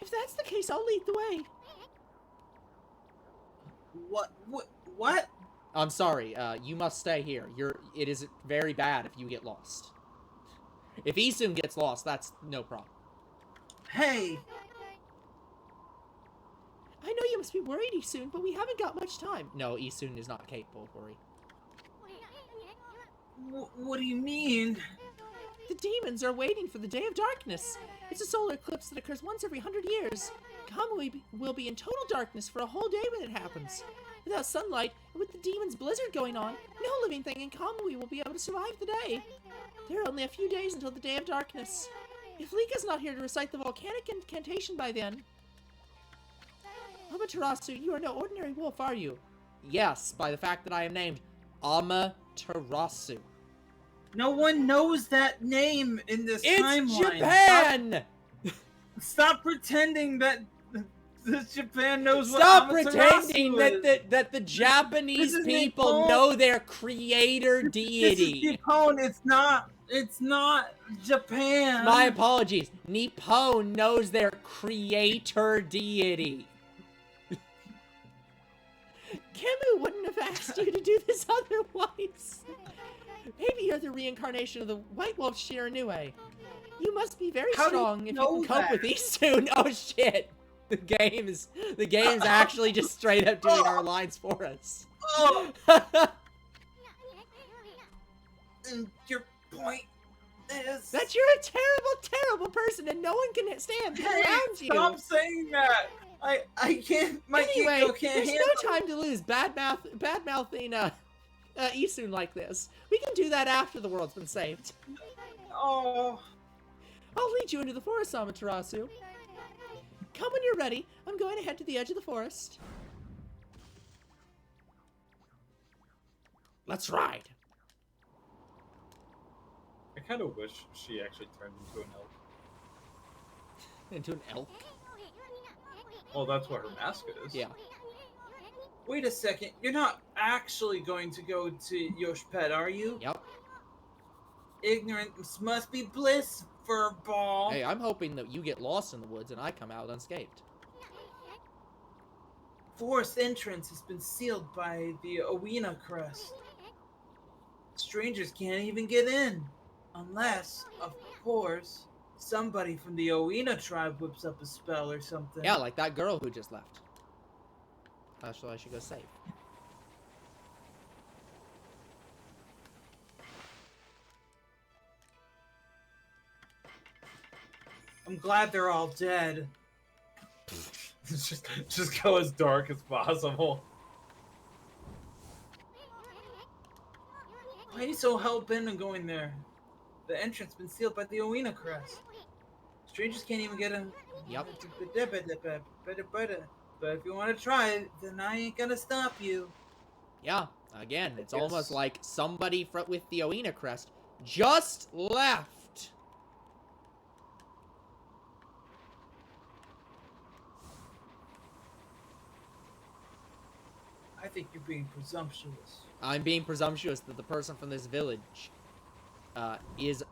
If that's the case, I'll lead the way. What? I'm sorry, you must stay here. It is very bad if you get lost. If Isun gets lost, that's no problem. Hey! I know you must be worried, Isun, but we haven't got much time. No, Isun is not capable of worry. What do you mean? The demons are waiting for the Day of Darkness. It's a solar eclipse that occurs once every 100 years. Kamui will be in total darkness for a whole day when it happens. Without sunlight, and with the demon's blizzard going on, no living thing in Kamui will be able to survive the day. There are only a few days until the Day of Darkness. If Lika's not here to recite the volcanic incantation by then... Amaterasu, you are no ordinary wolf, are you? Yes, by the fact that I am named Amaterasu. No one knows that name in this timeline. It's Japan! Stop pretending that this Japan knows Stop what Amaterasu pretending is. that the Japanese This is people Nippon. know their creator This deity. is Nippon. It's not Japan. My apologies. Nippon knows their creator deity. Kemu wouldn't have asked you to do this otherwise. Maybe you're the reincarnation of the White Wolf Shiranue. You must be very How do you strong if you know can cope that? with these soon. Oh shit. The game's actually just straight up doing our lines for us. Oh, and your point is... That you're a terrible, terrible person and no one can stand being Hey, around you. stop saying that. I can't. My Anyway, ego can't there's handle. no time to lose bad-mouthing Isun like this. We can do that after the world's been saved. Oh, I'll lead you into the forest, Amaterasu. Come when you're ready. I'm going to head to the edge of the forest. Let's ride. I kind of wish she actually turned into an elk. Into an elk? Well, that's what her mask is. Yeah. wait a second. You're not actually going to go to Yoshpet, are you? Yep. Ignorance must be bliss, furball. Hey, I'm hoping that you get lost in the woods and I come out unscathed. Forest entrance has been sealed by the Ōkami crest. Strangers can't even get in. Unless, of course, somebody from the Ōkami tribe whips up a spell or something. Yeah, like that girl who just left. Actually, I should go save. I'm glad they're all dead. just go as dark as possible. Why are you so hell-bent on going there? The entrance been sealed by the Ōkami crest. Strangers can't even get in. Yep. But if you want to try it, then I ain't gonna stop you. Yeah, again, it's Yes. almost like somebody with the Ōkami crest just left. I think you're being presumptuous. I'm being presumptuous that the person from this village is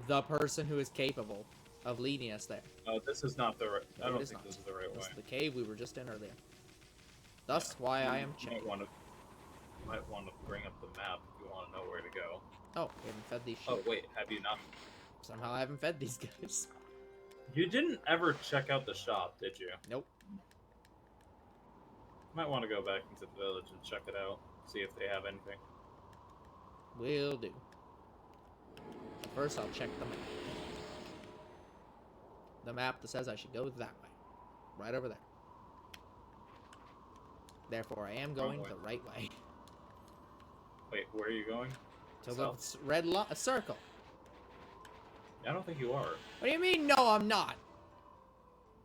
the person who is capable of leading us there. This is not the right. No, I it don't is think not. this is the right This way. is the cave we were just in earlier. Thus, why I am You checking. might want to bring up the map if you want to know where to go. Oh, we haven't fed these Oh sheep. wait, have you not? Somehow I haven't fed these guys. You didn't ever check out the shop, did you? Nope. Might want to go back into the village and check it out, see if they have anything. Will do. But first, I'll check the map. The map that says I should go that way. Right over there. Therefore, I am going way. the right way. Wait, where are you going? To the South? red circle. I don't think you are. What do you mean, no, I'm not?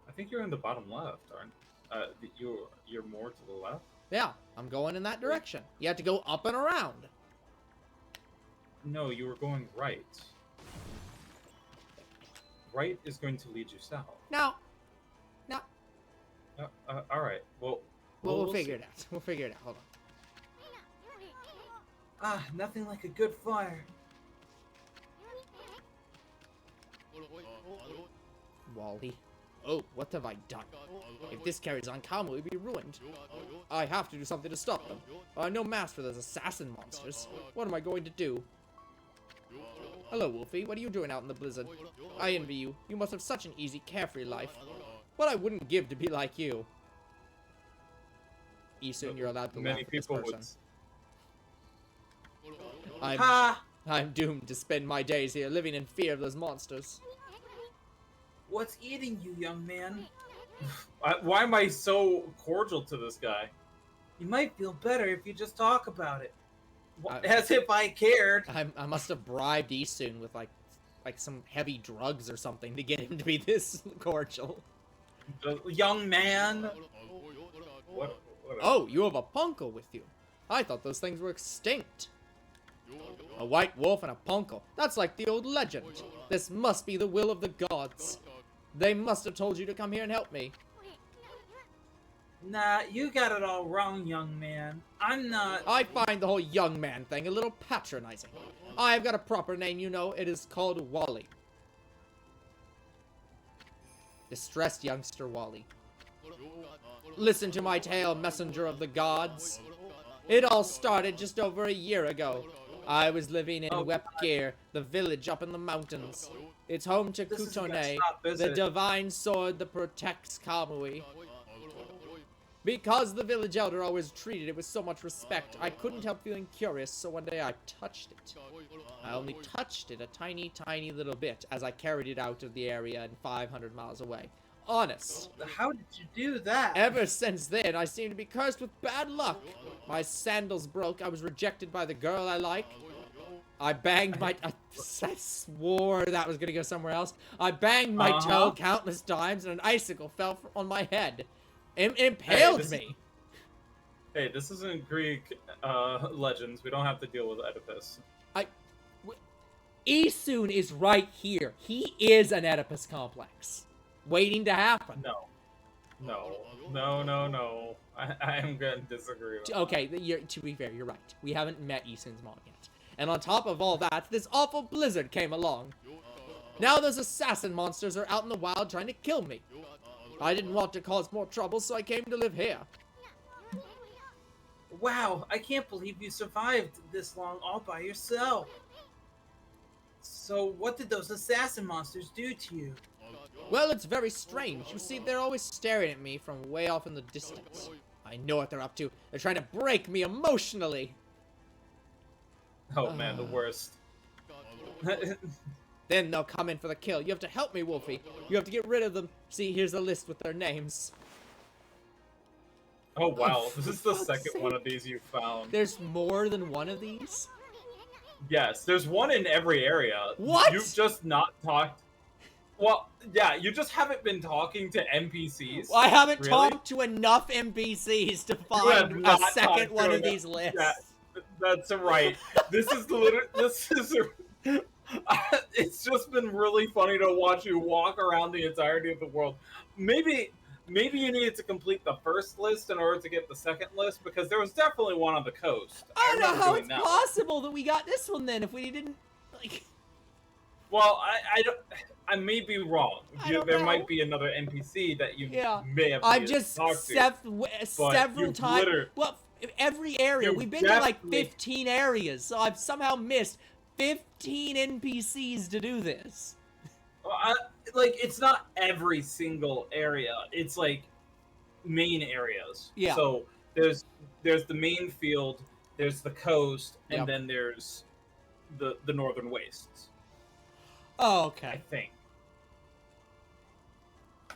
I think you're in the bottom left, aren't? You're more to the left. Yeah, I'm going in that direction. You have to go up and around. No, you were going right. Right is going to lead you south. No. All right. Well, We'll figure it out. We'll figure it out. Hold on. Ah, nothing like a good fire. Wally. Oh, what have I done? If this carries on, Kamo will be ruined. I have to do something to stop them. No mask for those assassin monsters. What am I going to do? Hello, Wolfie. What are you doing out in the blizzard? I envy you. You must have such an easy, carefree life. What I wouldn't give to be like you. Isun, you're allowed to laugh Many at this people person. would. I'm doomed to spend my days here living in fear of those monsters. What's eating you, young man? Why am I so cordial to this guy? You might feel better if you just talk about it. I- As if I cared. I must have bribed Isun with like some heavy drugs or something to get him to be this cordial. Young man. What? Oh, you have a punkle with you. I thought those things were extinct. A white wolf and a punkle. That's like the old legend. This must be the will of the gods. They must have told you to come here and help me. Nah, you got it all wrong, young man. I'm not... I find the whole young man thing a little patronizing. I've got a proper name, you know. It is called Wally. Distressed youngster Wally. Listen to my tale, messenger of the gods. It all started just over a year ago. I was living in Wepgir, the village up in the mountains. It's home to This isn't gonna Kutone, stop, is the it? divine sword that protects Kamui. Because the village elder always treated it with so much respect, I couldn't help feeling curious, so one day I touched it. I only touched it a tiny, tiny little bit as I carried it out of the area and 500 miles away. Honest. How did you do that? Ever since then, I seem to be cursed with bad luck. My sandals broke, I was rejected by the girl I like. I banged my... I swore that was gonna go somewhere else. I banged my toe countless times and an icicle fell on my head. It impaled me. Hey, this isn't Greek legends. We don't have to deal with Oedipus. Isun is right here. He is an Oedipus complex. Waiting to happen. No. I am going to disagree with Okay, to be fair, you're right. We haven't met Isun's mom yet. And on top of all that, this awful blizzard came along. Now those assassin monsters are out in the wild trying to kill me. I didn't want to cause more trouble, so I came to live here. Wow, I can't believe you survived this long all by yourself. So what did those assassin monsters do to you? Well, it's very strange. You see, they're always staring at me from way off in the distance. I know what they're up to. They're trying to break me emotionally. Oh man, the worst. Then they'll come in for the kill. You have to help me, Wolfie. You have to get rid of them. See, here's a list with their names. Oh wow, Oh, this is for the fuck's second sake. one of these you found. There's more than one of these? Yes, there's one in every area. What? You've just not talked. Well, yeah, you just haven't been talking to NPCs. I haven't Really? talked to enough NPCs to have find a not second talked one to of enough. these lists. Yeah, that's right. This is it's just been really funny to watch you walk around the entirety of the world. Maybe you needed to complete the first list in order to get the second list, because there was definitely one on the coast. I don't know remember how doing it's that one. possible that we got this one then if we didn't, like... Well, I don't. I may be wrong. I don't There know. might be another NPC that you Yeah. may have I've needed just to talk to. several you've times. liter- Well, every area. you've We've been to like definitely- 15 areas, so I've somehow missed 15 NPCs to do this. Like, it's not every single area. It's like main areas. Yeah. So there's the main field, there's the coast, and Yep. then there's the northern wastes. Oh, I okay. think.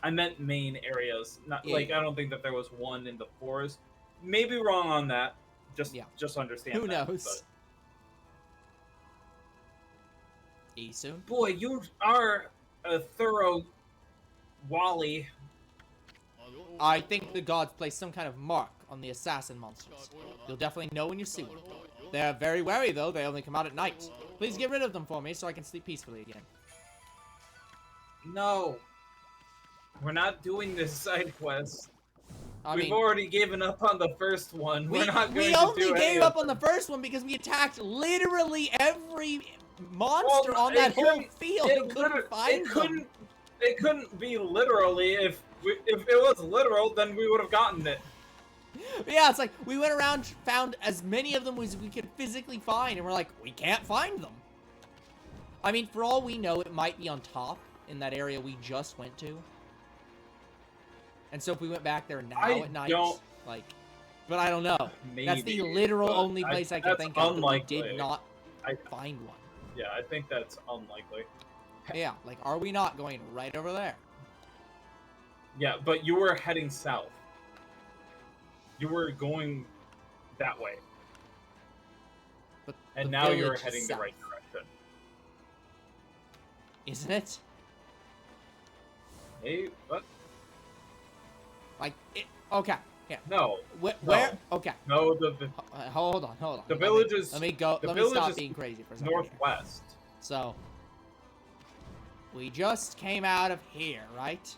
I meant main areas. Not Yeah, like yeah. I don't think that there was one in the forest. Maybe wrong on that. Just understand. Who that, knows? Isun? Boy, you are a thorough Wally. I think the gods placed some kind of mark on the assassin monsters. You'll definitely know when you see one. They're very wary, though. They only come out at night. Please get rid of them for me so I can sleep peacefully again. No. We're not doing this side quest. I We've mean, already given up on the first one. We're not going we to only do any gave of up on the first one because we attacked literally every monster Well, on that it whole couldn't- field and couldn't find them. It couldn't be literally. If it was literal, then we would have gotten it. Yeah, it's like we went around, found as many of them as we could physically find, and we're like, we can't find them. I mean, for all we know, it might be on top in that area we just went to. And so if we went back there now I at night, don't- like, But I don't know. Maybe, That's the literal but only place I can that's think of that we unlikely. did not I- find one. Yeah, I think that's unlikely. Yeah, like, are we not going right over there? Yeah, but you were heading south. You were going that way. But And the now you're village is heading the south, right direction. isn't it? Hey, what? Like, okay, yeah. No. Where? Okay. No, Hold on. The village is. Let me go. The Let me village stop is being crazy for a second. Here. northwest. So, we just came out of here, right?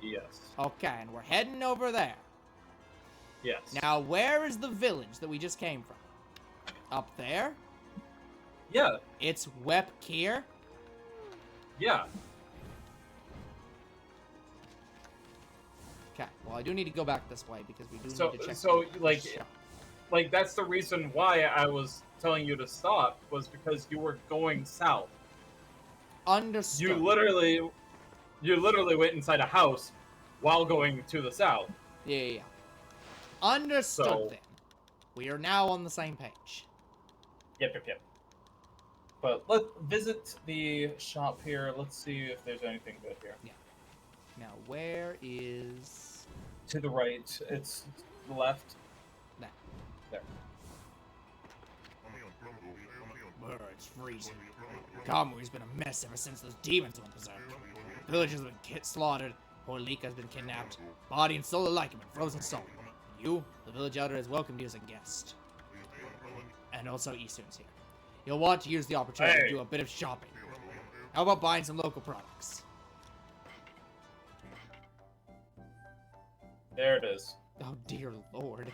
Yes. Okay, and we're heading over there. Yes. Now, where is the village that we just came from? Up there? Yeah. It's Wepkir? Yeah. Okay, well, I do need to go back this way because we do need to check. So the like, shop. like that's the reason why I was telling you to stop was because you were going south. Understood. You literally went inside a house while going to the south. Yeah. Understood, So- then. We are now on the same page. Yep. But let's visit the shop here. Let's see if there's anything good here. Now, where is... To the right. It's left. That? There. It's freezing. Kamui's been a mess ever since those demons went berserk. The village has been slaughtered. Poor Lika has been kidnapped. Body and soul alike have been frozen solid. You, the village elder, has welcomed you as a guest. And also Isun's here. You'll want to use the opportunity to do a bit of shopping. How about buying some local products? There it is. Oh, dear lord.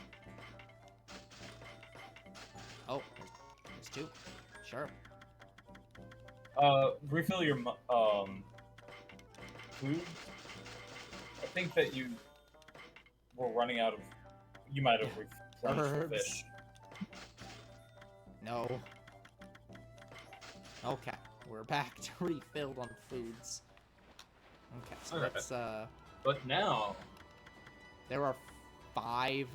Oh, there's two. Sure. Refill your food. I think that you were running out of. You might have replenished the Herbs. fish. No. Okay, we're back to refilled on foods. Okay, so Alright. let's, But now, there are 5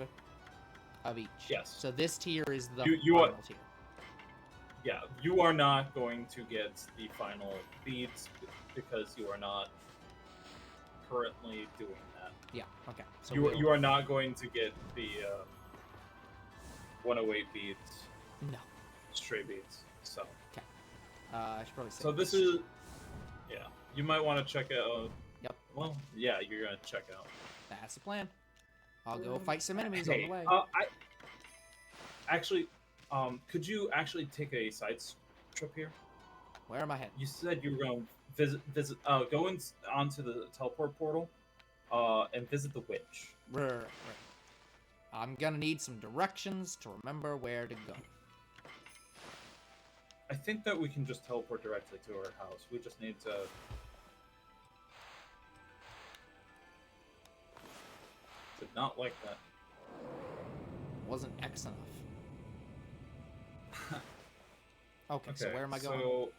of each. Yes. So this tier is the You are- final tier. yeah, you are not going to get the final beads because you are not currently doing that. Yeah, okay. So You are not going to get the 108 beads, No. stray beads. So, I should probably say so this is, yeah. You might want to check out. Yep. Well, yeah, you're gonna check out. That's the plan. I'll go fight some enemies on Hey, the way. I actually, could you actually take a side trip here? Where am I heading? You said you were going to visit, go onto the teleport portal, and visit the witch. Right. I'm gonna need some directions to remember where to go. I think that we can just teleport directly to her house. We just need to. Did not like that. Wasn't X enough. Okay, so where am I going? So,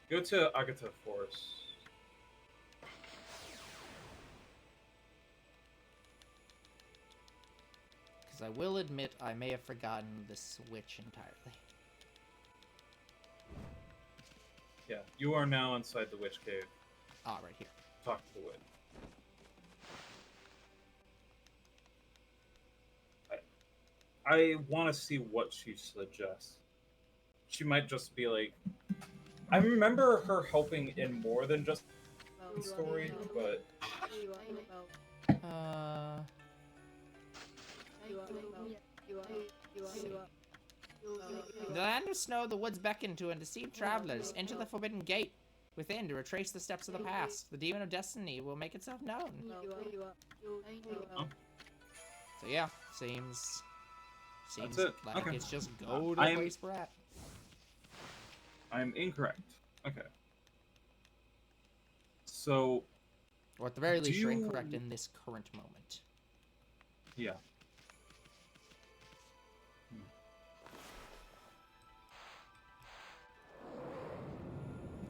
go to Agata Forest. Because I will admit I may have forgotten the switch entirely. Yeah, you are now inside the witch cave. Ah, right here. Talk to the witch. I want to see what she suggests. She might just be like, I remember her helping in more than just the story, but The land of snow, the woods beckon to and deceive travelers. Enter the forbidden gate within to retrace the steps of the past. The demon of destiny will make itself known. So yeah, seems That's it. like Okay. it's just go to the I'm- place we're at. I'm incorrect. Okay. So, Or at the very least, you're Do- incorrect in this current moment. yeah.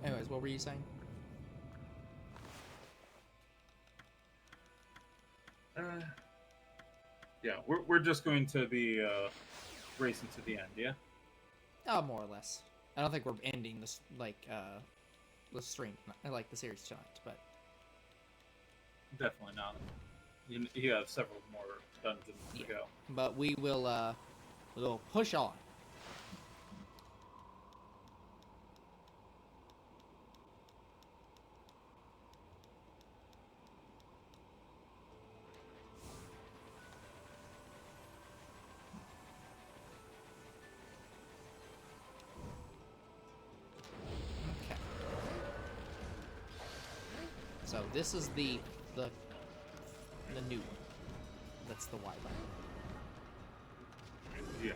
Anyways, what were you saying? Yeah, we're just going to be racing to the end, yeah? Oh, more or less. I don't think we're ending this, like, the stream, like the series tonight, but... Definitely not. You have several more dungeons to go. But we'll push on. Okay. So this is the new one. That's the wide one. Yeah.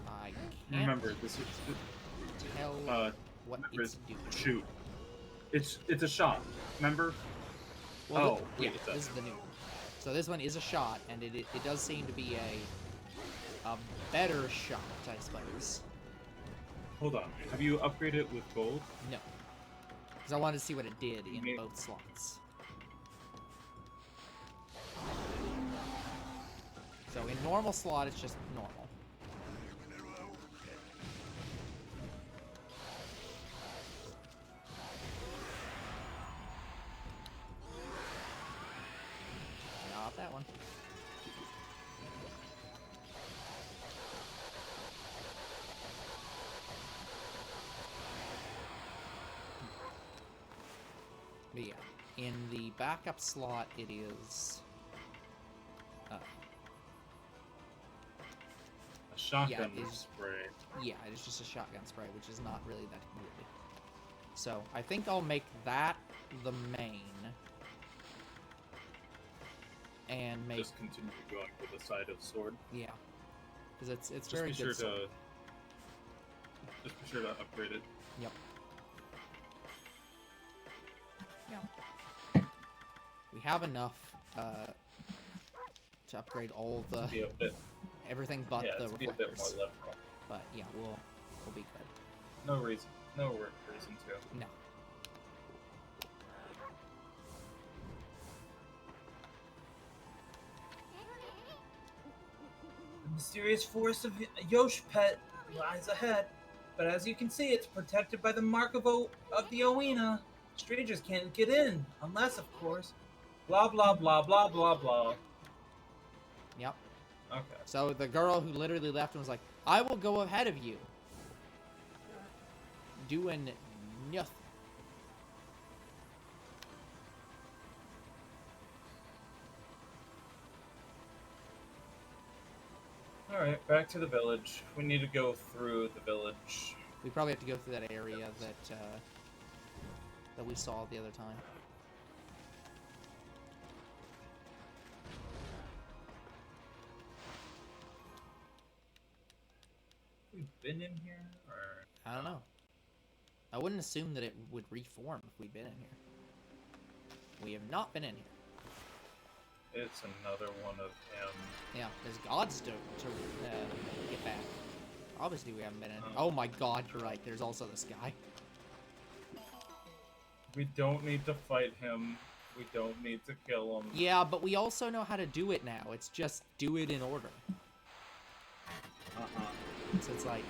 I can't Remember, this is tell what remember, it's doing. shoot. It's a shot. Remember? Well, wait yeah, a second. this is the new one. So this one is a shot, and it does seem to be a better shot, I suppose. Hold on. Have you upgraded it with gold? No, because I wanted to see what it did in Maybe. both slots. So in normal slot, it's just normal. Not that one. But yeah, in the backup slot, it is... A shotgun Yeah, it is- spray. yeah, it is just a shotgun spray, which is not really that good. So I think I'll make that the main. And make... Just continue going with the side of sword. Yeah. Because it's Just very be sure good. to. Just be sure to upgrade it. Yep. We have enough to upgrade all the Be a bit. everything but Yeah, the to be a bit more reflectors. liberal. But yeah, we'll be good. No reason. No reason to. No. The mysterious forest of Yoshpet lies ahead, but as you can see, it's protected by the mark of the Oina. Strangers can't get in, unless, of course, blah blah blah blah blah blah. Yep. Okay. So the girl who literally left and was like, "I will go ahead of you," doing nothing. Alright, back to the village. We need to go through the village. We probably have to go through that area that we saw the other time. We've been in here, or I don't know. I wouldn't assume that it would reform if we'd been in here. We have not been in here. it's another one of him. Yeah, there's gods to get back. Obviously, we haven't been in. Oh my god, you're right. There's also this guy. We don't need to fight him. We don't need to kill him. Yeah, but we also know how to do it now. It's just do it in order. Uh-huh. So it's like,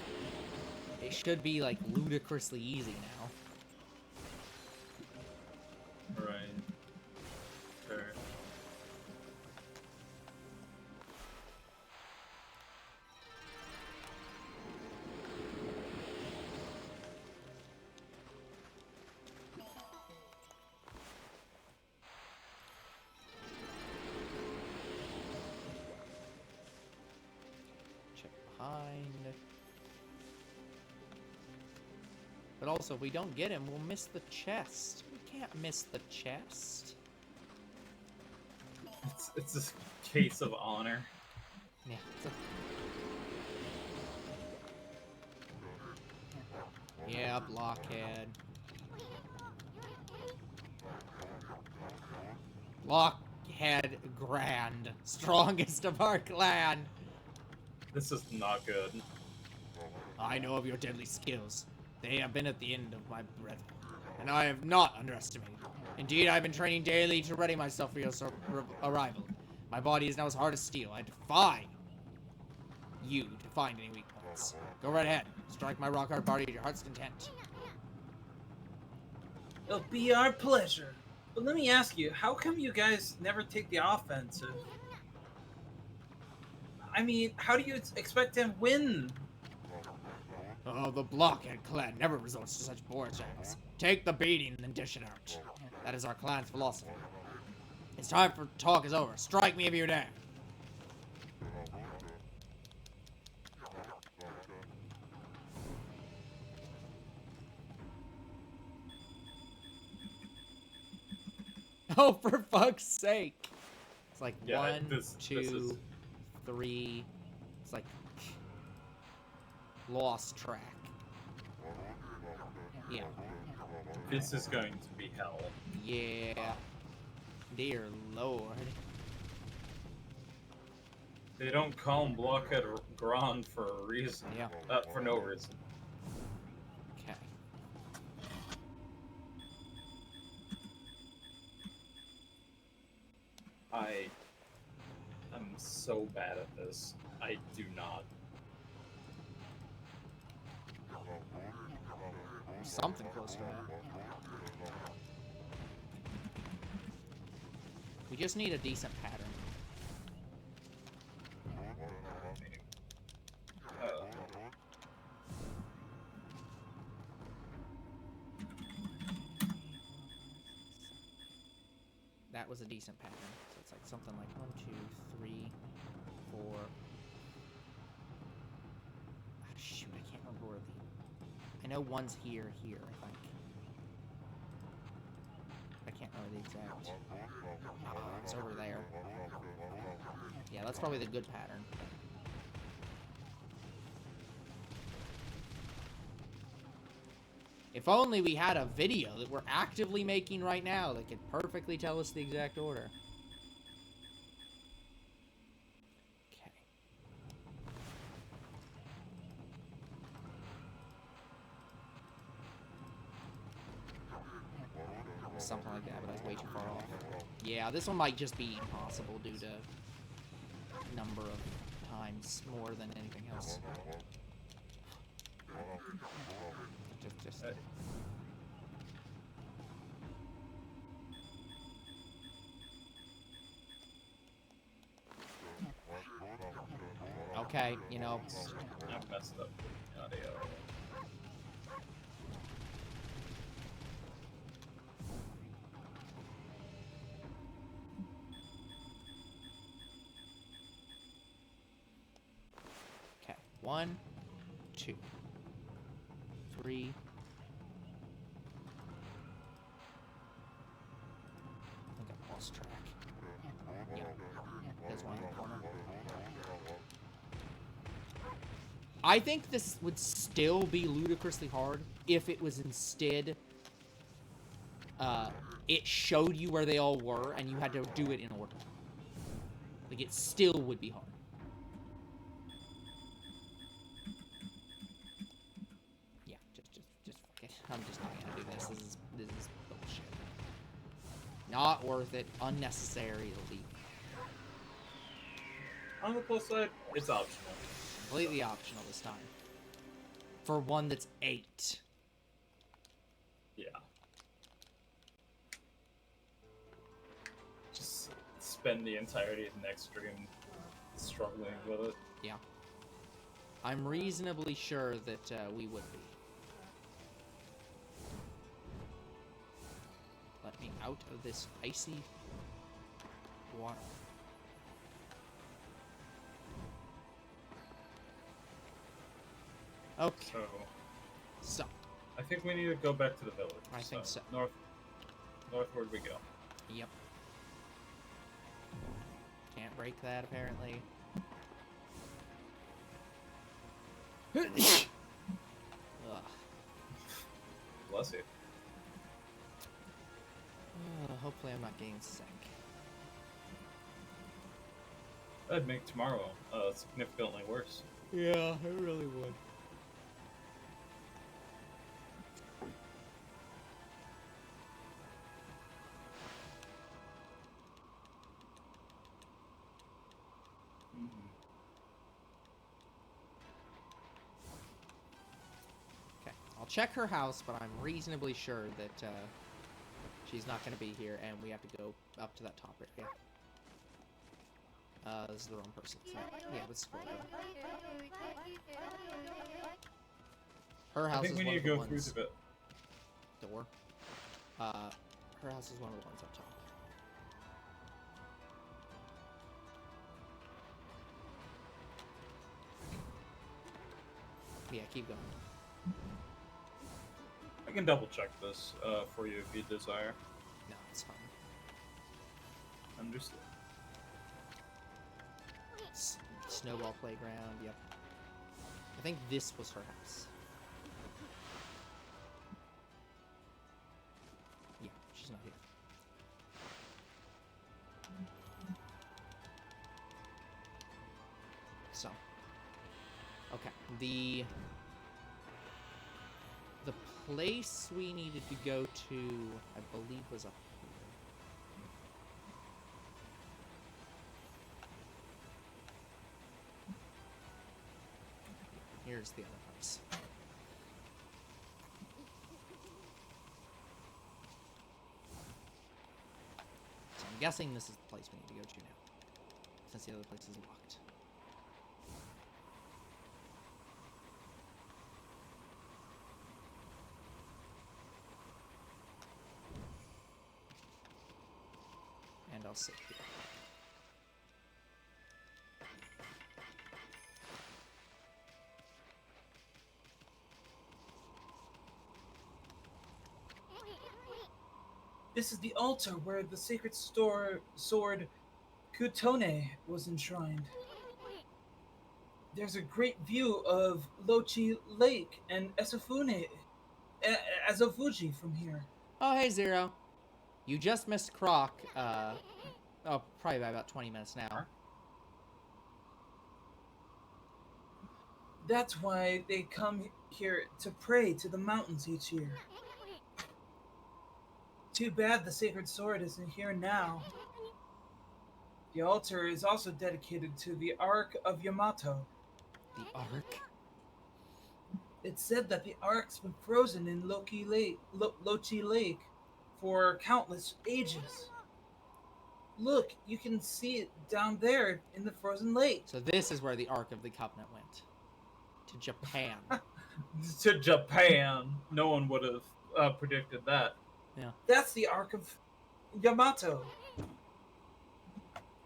it should be like ludicrously easy now. Right. Sure. Check behind. But also, if we don't get him, we'll miss the chest. We can't miss the chest. It's a case of honor. Yeah. Yeah, blockhead. Blockhead Grand. Strongest of our clan. This is not good. I know of your deadly skills. They have been at the end of my breath, and I have not underestimated you. Indeed, I have been training daily to ready myself for your arrival. My body is now as hard as steel. I defy you to find any weak points. Go right ahead. Strike my rock-hard body to your heart's content. It'll be our pleasure. But let me ask you, how come you guys never take the offensive? I mean, how do you expect to win? Oh, the blockhead clan never resorts to such boorish acts. Take the beating and then dish it out. That is our clan's philosophy. It's time for talk is over. Strike me if you dare. Oh, for fuck's sake. It's like Yeah, one, this two, is... 3. It's like lost track. Yeah. This is going to be hell. Yeah. Dear Lord. They don't call him Blockhead Grand for a reason. Yeah. For no reason. Okay. I'm so bad at this. I do not. Something close to that. We just need a decent pattern. Uh, That was a decent pattern. So it's like something like 1, 2, 3, 4. Ah, shoot, I can't remember where the. I know one's here, I think. I can't remember the exact. Oh, it's over there. Yeah, that's probably the good pattern. If only we had a video that we're actively making right now that could perfectly tell us the exact order. Okay. Something like that, but I was way too far off. Yeah, this one might just be impossible due to number of times more than anything else. Just okay, you know. I messed up the audio. Okay, 1, 2, 3. I think I lost track. Yeah, there's one in the corner. I think this would still be ludicrously hard if it was instead, it showed you where they all were and you had to do it in order. Like, it still would be hard. Yeah, just fuck it. I'm just not gonna do this. This is bullshit. Not worth it. Unnecessary. It'll be On the plus side, it's optional. completely optional this time. For one that's 8. Yeah. Just spend the entirety of the next stream struggling with it. Yeah. I'm reasonably sure that we would be. Let me out of this icy water. Okay, so I think we need to go back to the village. I think so. Northward we go. Yep. Can't break that apparently. Ugh. Bless you. Hopefully I'm not getting sick. That'd make tomorrow significantly worse. Yeah, it really would. Okay, I'll check her house, but I'm reasonably sure that she's not going to be here, and we have to go up to that top area. This is the wrong person. Yeah, this is cool. Her house I think is we one need of to the go through ones. the Door. Her house is one of the ones up top. Yeah, keep going. I can double check this for you if you desire. No, it's fine. Understood. Snowball playground, yep. I think this was her house. Yeah, she's not here. So. Okay, the place we needed to go to, I believe, was up here. Here's the other house. So I'm guessing this is the place we need to go to now, since the other place is locked. And I'll sit here. This is the altar where the sacred sword Kutone was enshrined. There's a great view of Lochi Lake and Azofuji from here. Oh, hey, Zero. You just missed Croc, probably by about 20 minutes now. That's why they come here to pray to the mountains each year. Too bad the sacred sword isn't here now. The altar is also dedicated to the Ark of Yamato. The Ark? It's said that the Ark's been frozen in Lochi Lake for countless ages. Look, you can see it down there in the frozen lake. So this is where the Ark of the Covenant went. To Japan. To Japan. No one would have predicted that. Yeah. That's the Ark of Yamato.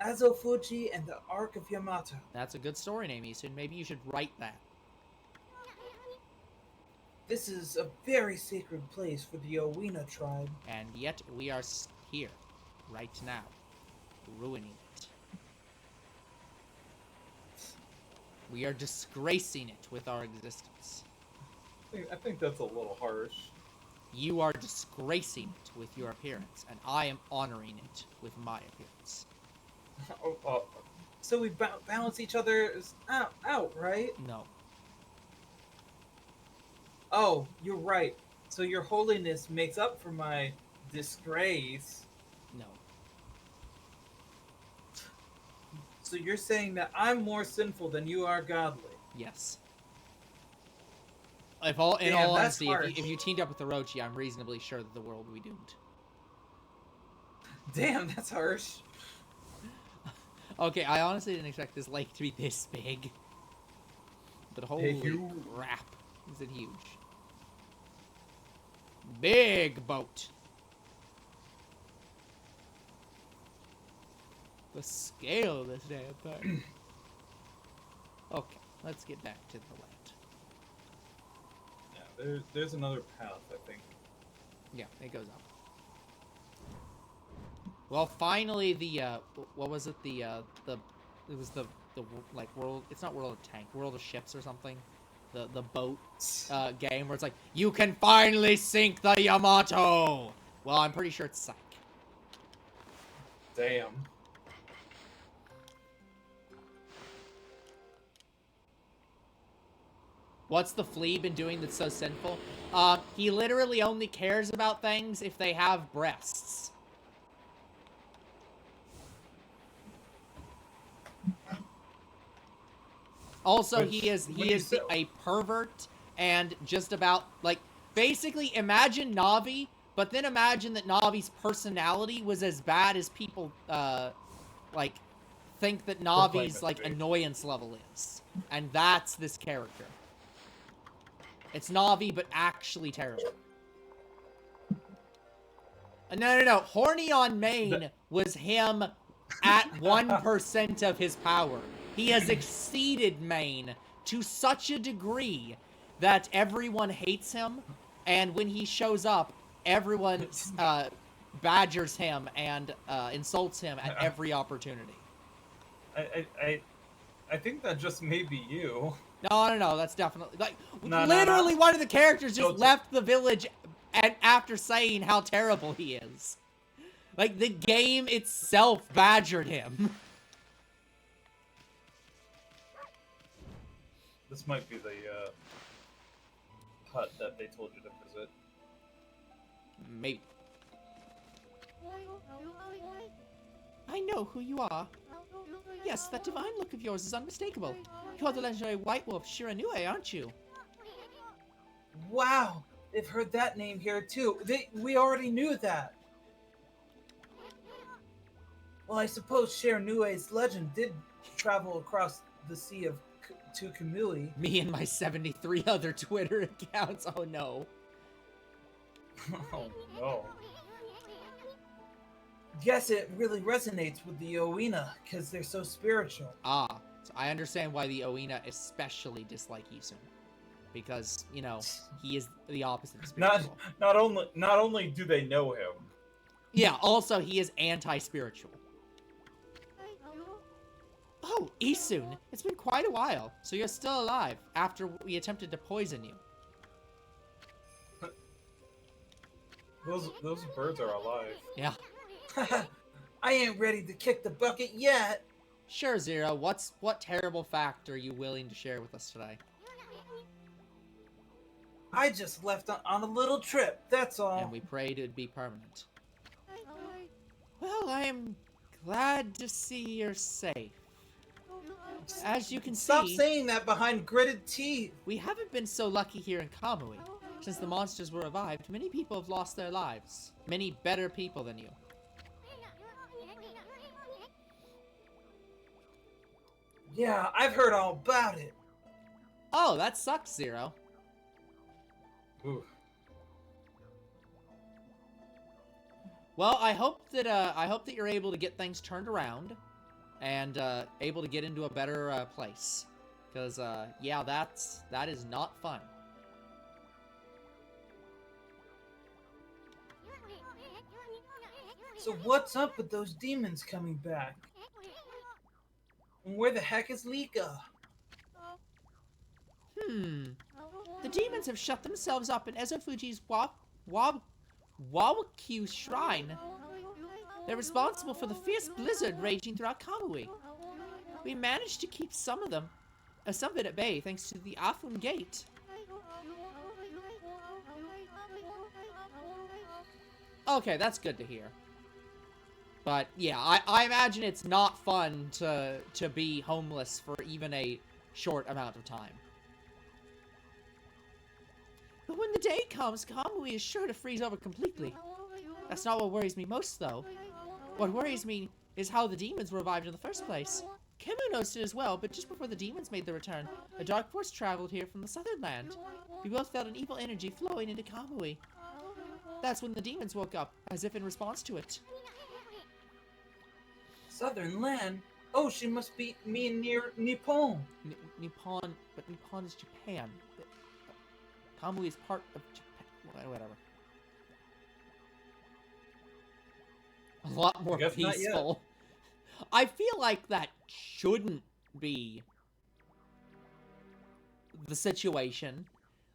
Azofuji and the Ark of Yamato. That's a good story name, Isun. Maybe you should write that. This is a very sacred place for the Owina tribe. And yet we are here, right now, ruining it. We are disgracing it with our existence. I think that's a little harsh. You are disgracing it with your appearance, and I am honoring it with my appearance. So we balance each other out, right? No. Oh, you're right. So your holiness makes up for my disgrace. No. So you're saying that I'm more sinful than you are godly. Yes. In all Damn, that's honesty, harsh. if you teamed up with Orochi, I'm reasonably sure that the world would be doomed. Damn, that's harsh. Okay, I honestly didn't expect this lake to be this big. But holy crap, is it huge. Big boat. The scale of this damn thing. Okay, let's get back to the land. Yeah, there's another path, I think. Yeah, it goes up. Well, finally, the what was it? It was the like world. It's not World of Tank, World of Ships or something. The boat game where it's like you can finally sink the Yamato. Well, I'm pretty sure it's sank. Damn. What's the flea been doing that's so sinful? He literally only cares about things if they have breasts. Also, he is a pervert and just about, like, basically imagine Navi, but then imagine that Navi's personality was as bad as people, like, think that Navi's, like, annoyance level is. And that's this character. It's Navi, but actually terrible. No. Horny on Main was him at 1% of his power. He has exceeded Main to such a degree that everyone hates him, and when he shows up, everyone badgers him and insults him at every opportunity. I think that just may be you. No, that's definitely, like, literally one of the characters just left the village and after saying how terrible he is. Like, the game itself badgered him. This might be the hut that they told you to visit. Maybe. I know who you are. Yes, that divine look of yours is unmistakable. You are the legendary White Wolf Shiranue, aren't you? Wow, they've heard that name here too. We already knew that. Well, I suppose Shiranue's legend did travel across the sea to Kamui. Me and my 73 other Twitter accounts. Oh no. Oh no. Yes, it really resonates with the Oina because they're so spiritual. Ah, so I understand why the Oina especially dislike Isun. Because, you know, he is the opposite of spiritual. Not only do they know him. Yeah, also he is anti-spiritual. Oh, Isun, it's been quite a while, so you're still alive after we attempted to poison you. Those birds are alive. Yeah. I ain't ready to kick the bucket yet. Sure, Zero. What terrible fact are you willing to share with us today? I just left on a little trip, that's all. And we prayed it'd be permanent. Well, I am glad to see you're safe. As you can Stop see, saying that behind gritted teeth. we haven't been so lucky here in Kamui. Since the monsters were revived, many people have lost their lives. Many better people than you. Yeah, I've heard all about it. Oh, that sucks, Zero. Ooh. Well, I hope that you're able to get things turned around, and able to get into a better place, because yeah, that is not fun. So what's up with those demons coming back? And where the heck is Lika? The demons have shut themselves up in Ezofuji's Wawakyu shrine. They're responsible for the fierce blizzard raging throughout Kamui. We managed to keep some of it at bay thanks to the Afun Gate. Okay, that's good to hear. But yeah, I imagine it's not fun to be homeless for even a short amount of time. But when the day comes, Kamui is sure to freeze over completely. That's not what worries me most, though. What worries me is how the demons were revived in the first place. Kemu noticed it as well, but just before the demons made their return, a dark force traveled here from the southern land. We both felt an evil energy flowing into Kamui. That's when the demons woke up, as if in response to it. Southern land? Oh, she must be near Nippon. Nippon, but Nippon is Japan. Kamui is part of Japan. Whatever. A lot more peaceful. I feel like that shouldn't be the situation.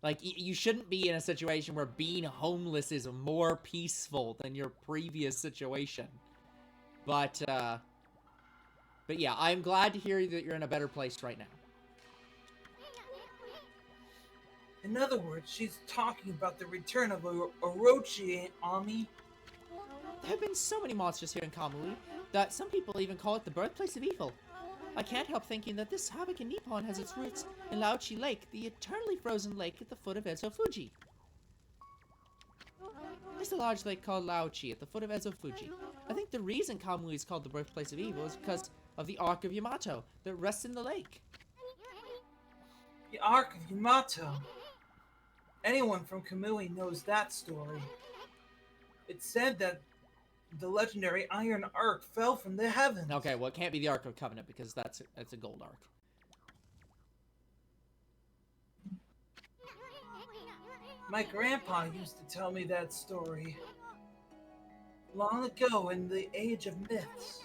Like, you shouldn't be in a situation where being homeless is more peaceful than your previous situation. But yeah, I'm glad to hear that you're in a better place right now. In other words, she's talking about the return of Orochi, Ami. There have been so many monsters here in Kamui that some people even call it the birthplace of evil. I can't help thinking that this havoc in Nippon has its roots in Laochi Lake, the eternally frozen lake at the foot of Ezo Fuji. There's a large lake called Laochi at the foot of Ezo Fuji. I think the reason Kamui is called the birthplace of evil is because of the Ark of Yamato that rests in the lake. The Ark of Yamato. Anyone from Kamui knows that story. It's said that the legendary Iron Ark fell from the heavens. Okay, well, it can't be the Ark of Covenant because that's a gold ark. My grandpa used to tell me that story. Long ago in the age of myths,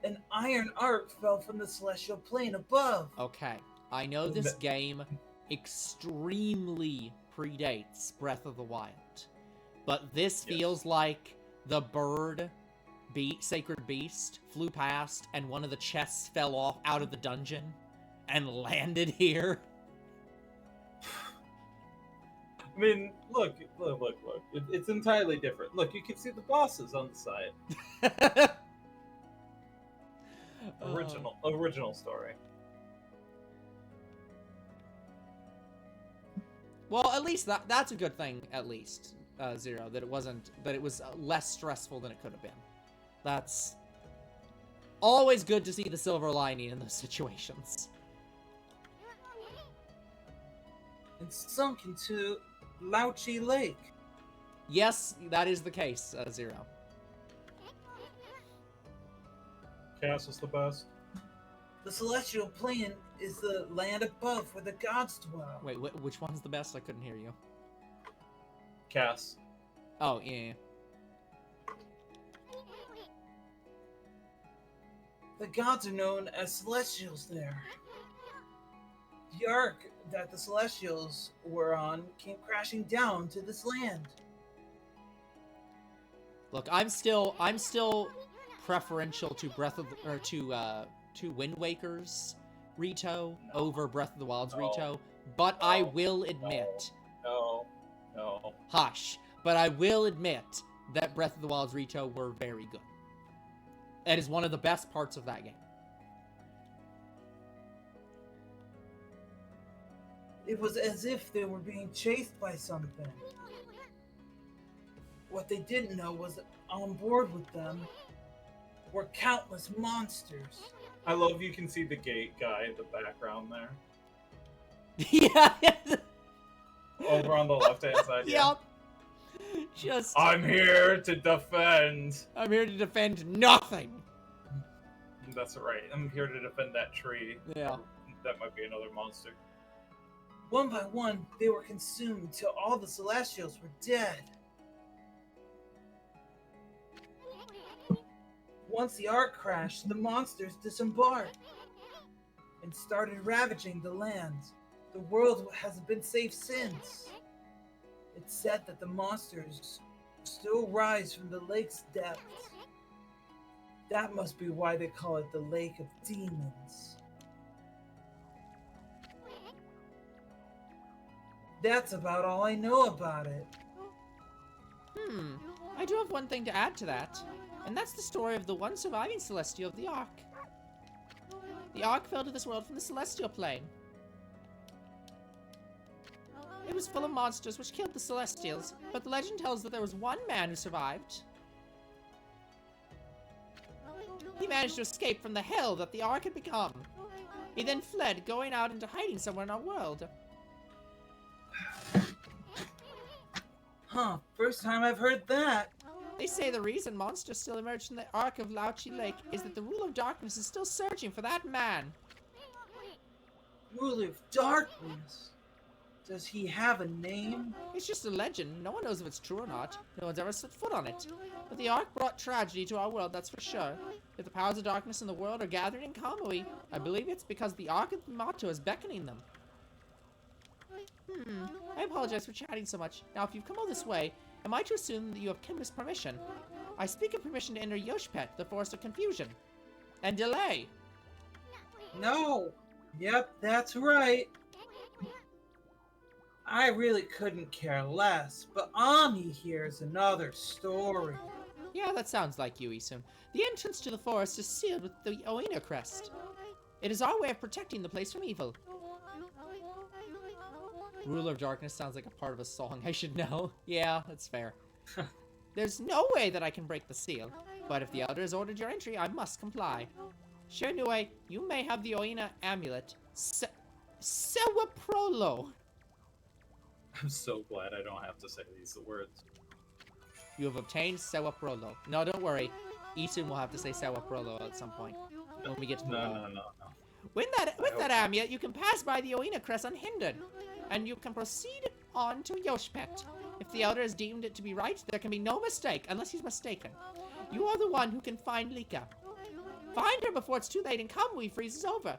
an iron ark fell from the celestial plane above. Okay, I know this game extremely predates Breath of the Wild, but this feels like the sacred beast flew past and one of the chests fell off out of the dungeon and landed here. I mean, look. It's entirely different. Look, you can see the bosses on the side. Original story. Well, at least that's a good thing, at least, Zero, that it was less stressful than it could have been. That's always good to see the silver lining in those situations. And sunk into Laochi Lake. Yes, that is the case, Zero. Chaos is the best. The celestial plane is the land above where the gods dwell. Wait, which one's the best? I couldn't hear you. Cass. Oh, yeah. The gods are known as celestials there. The ark that the celestials were on came crashing down to this land. Look, I'm still preferential to to Wind Waker's Rito over Breath of the Wild's Rito, but I will admit, No. hush, but I will admit that Breath of the Wild's Rito were very good. That is one of the best parts of that game. It was as if they were being chased by something. What they didn't know was that on board with them were countless monsters. I love you can see the gate guy in the background there. Yeah. Over on the left-hand side. Yep. Just. I'm here to defend. I'm here to defend nothing. That's right. I'm here to defend that tree. Yeah. That might be another monster. One by one, they were consumed till all the celestials were dead. Once the ark crashed, the monsters disembarked and started ravaging the lands. The world hasn't been safe since. It's said that the monsters still rise from the lake's depths. That must be why they call it the Lake of Demons. That's about all I know about it. I do have one thing to add to that, and that's the story of the one surviving Celestial of the Ark. The Ark fell to this world from the Celestial Plane. It was full of monsters which killed the Celestials, but the legend tells that there was one man who survived. He managed to escape from the hell that the Ark had become. He then fled, going out into hiding somewhere in our world. Huh, first time I've heard that. They say the reason monsters still emerge from the Ark of Laochi Lake is that the ruler of darkness is still searching for that man. Ruler of Darkness? Does he have a name? It's just a legend. No one knows if it's true or not. No one's ever set foot on it. But the Ark brought tragedy to our world, that's for sure. If the powers of darkness in the world are gathering in Kamui, I believe it's because the Ark of Yamato is beckoning them. I apologize for chatting so much. Now, if you've come all this way, am I to assume that you have Kimba's permission? I speak of permission to enter Yoshpet, the Forest of Confusion. And delay! No. Yep, that's right. I really couldn't care less, but Ami here is another story. Yeah, that sounds like you, Isun. The entrance to the forest is sealed with the Oina crest. It is our way of protecting the place from evil. Ruler of Darkness sounds like a part of a song I should know. Yeah, that's fair. There's no way that I can break the seal, but if the elder has ordered your entry, I must comply. Shenue, you may have the Oina amulet. Sewaprolo. I'm so glad I don't have to say these words. You have obtained Sewaprolo. No, don't worry. Isun will have to say Sewaprolo at some point when we get to the wall. No. With that amulet, you can pass by the Oina crest unhindered, and you can proceed on to Yoshpet. If the elder has deemed it to be right, there can be no mistake, unless he's mistaken. You are the one who can find Lika. Find her before it's too late and Kamui freezes over.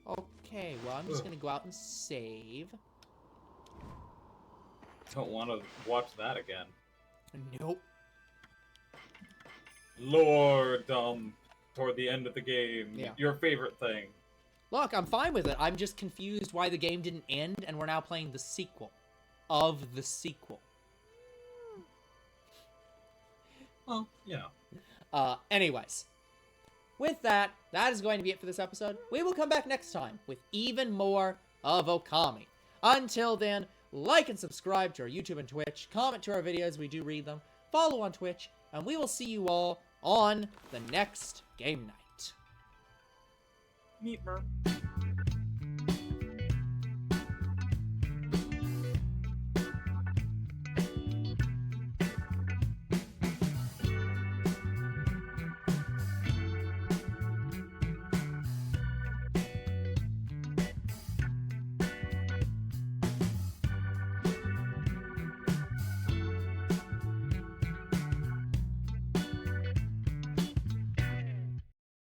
Okay, well, I'm just gonna go out and save. Don't want to watch that again. Nope. Lord, toward the end of the game, Yeah. your favorite thing. Look, I'm fine with it. I'm just confused why the game didn't end and we're now playing the sequel of the sequel. Well, you know. Anyways. With that, that is going to be it for this episode. We will come back next time with even more of Ōkami. Until then, like and subscribe to our YouTube and Twitch. Comment to our videos. We do read them. Follow on Twitch. And we will see you all on the next game night. Meet Mer.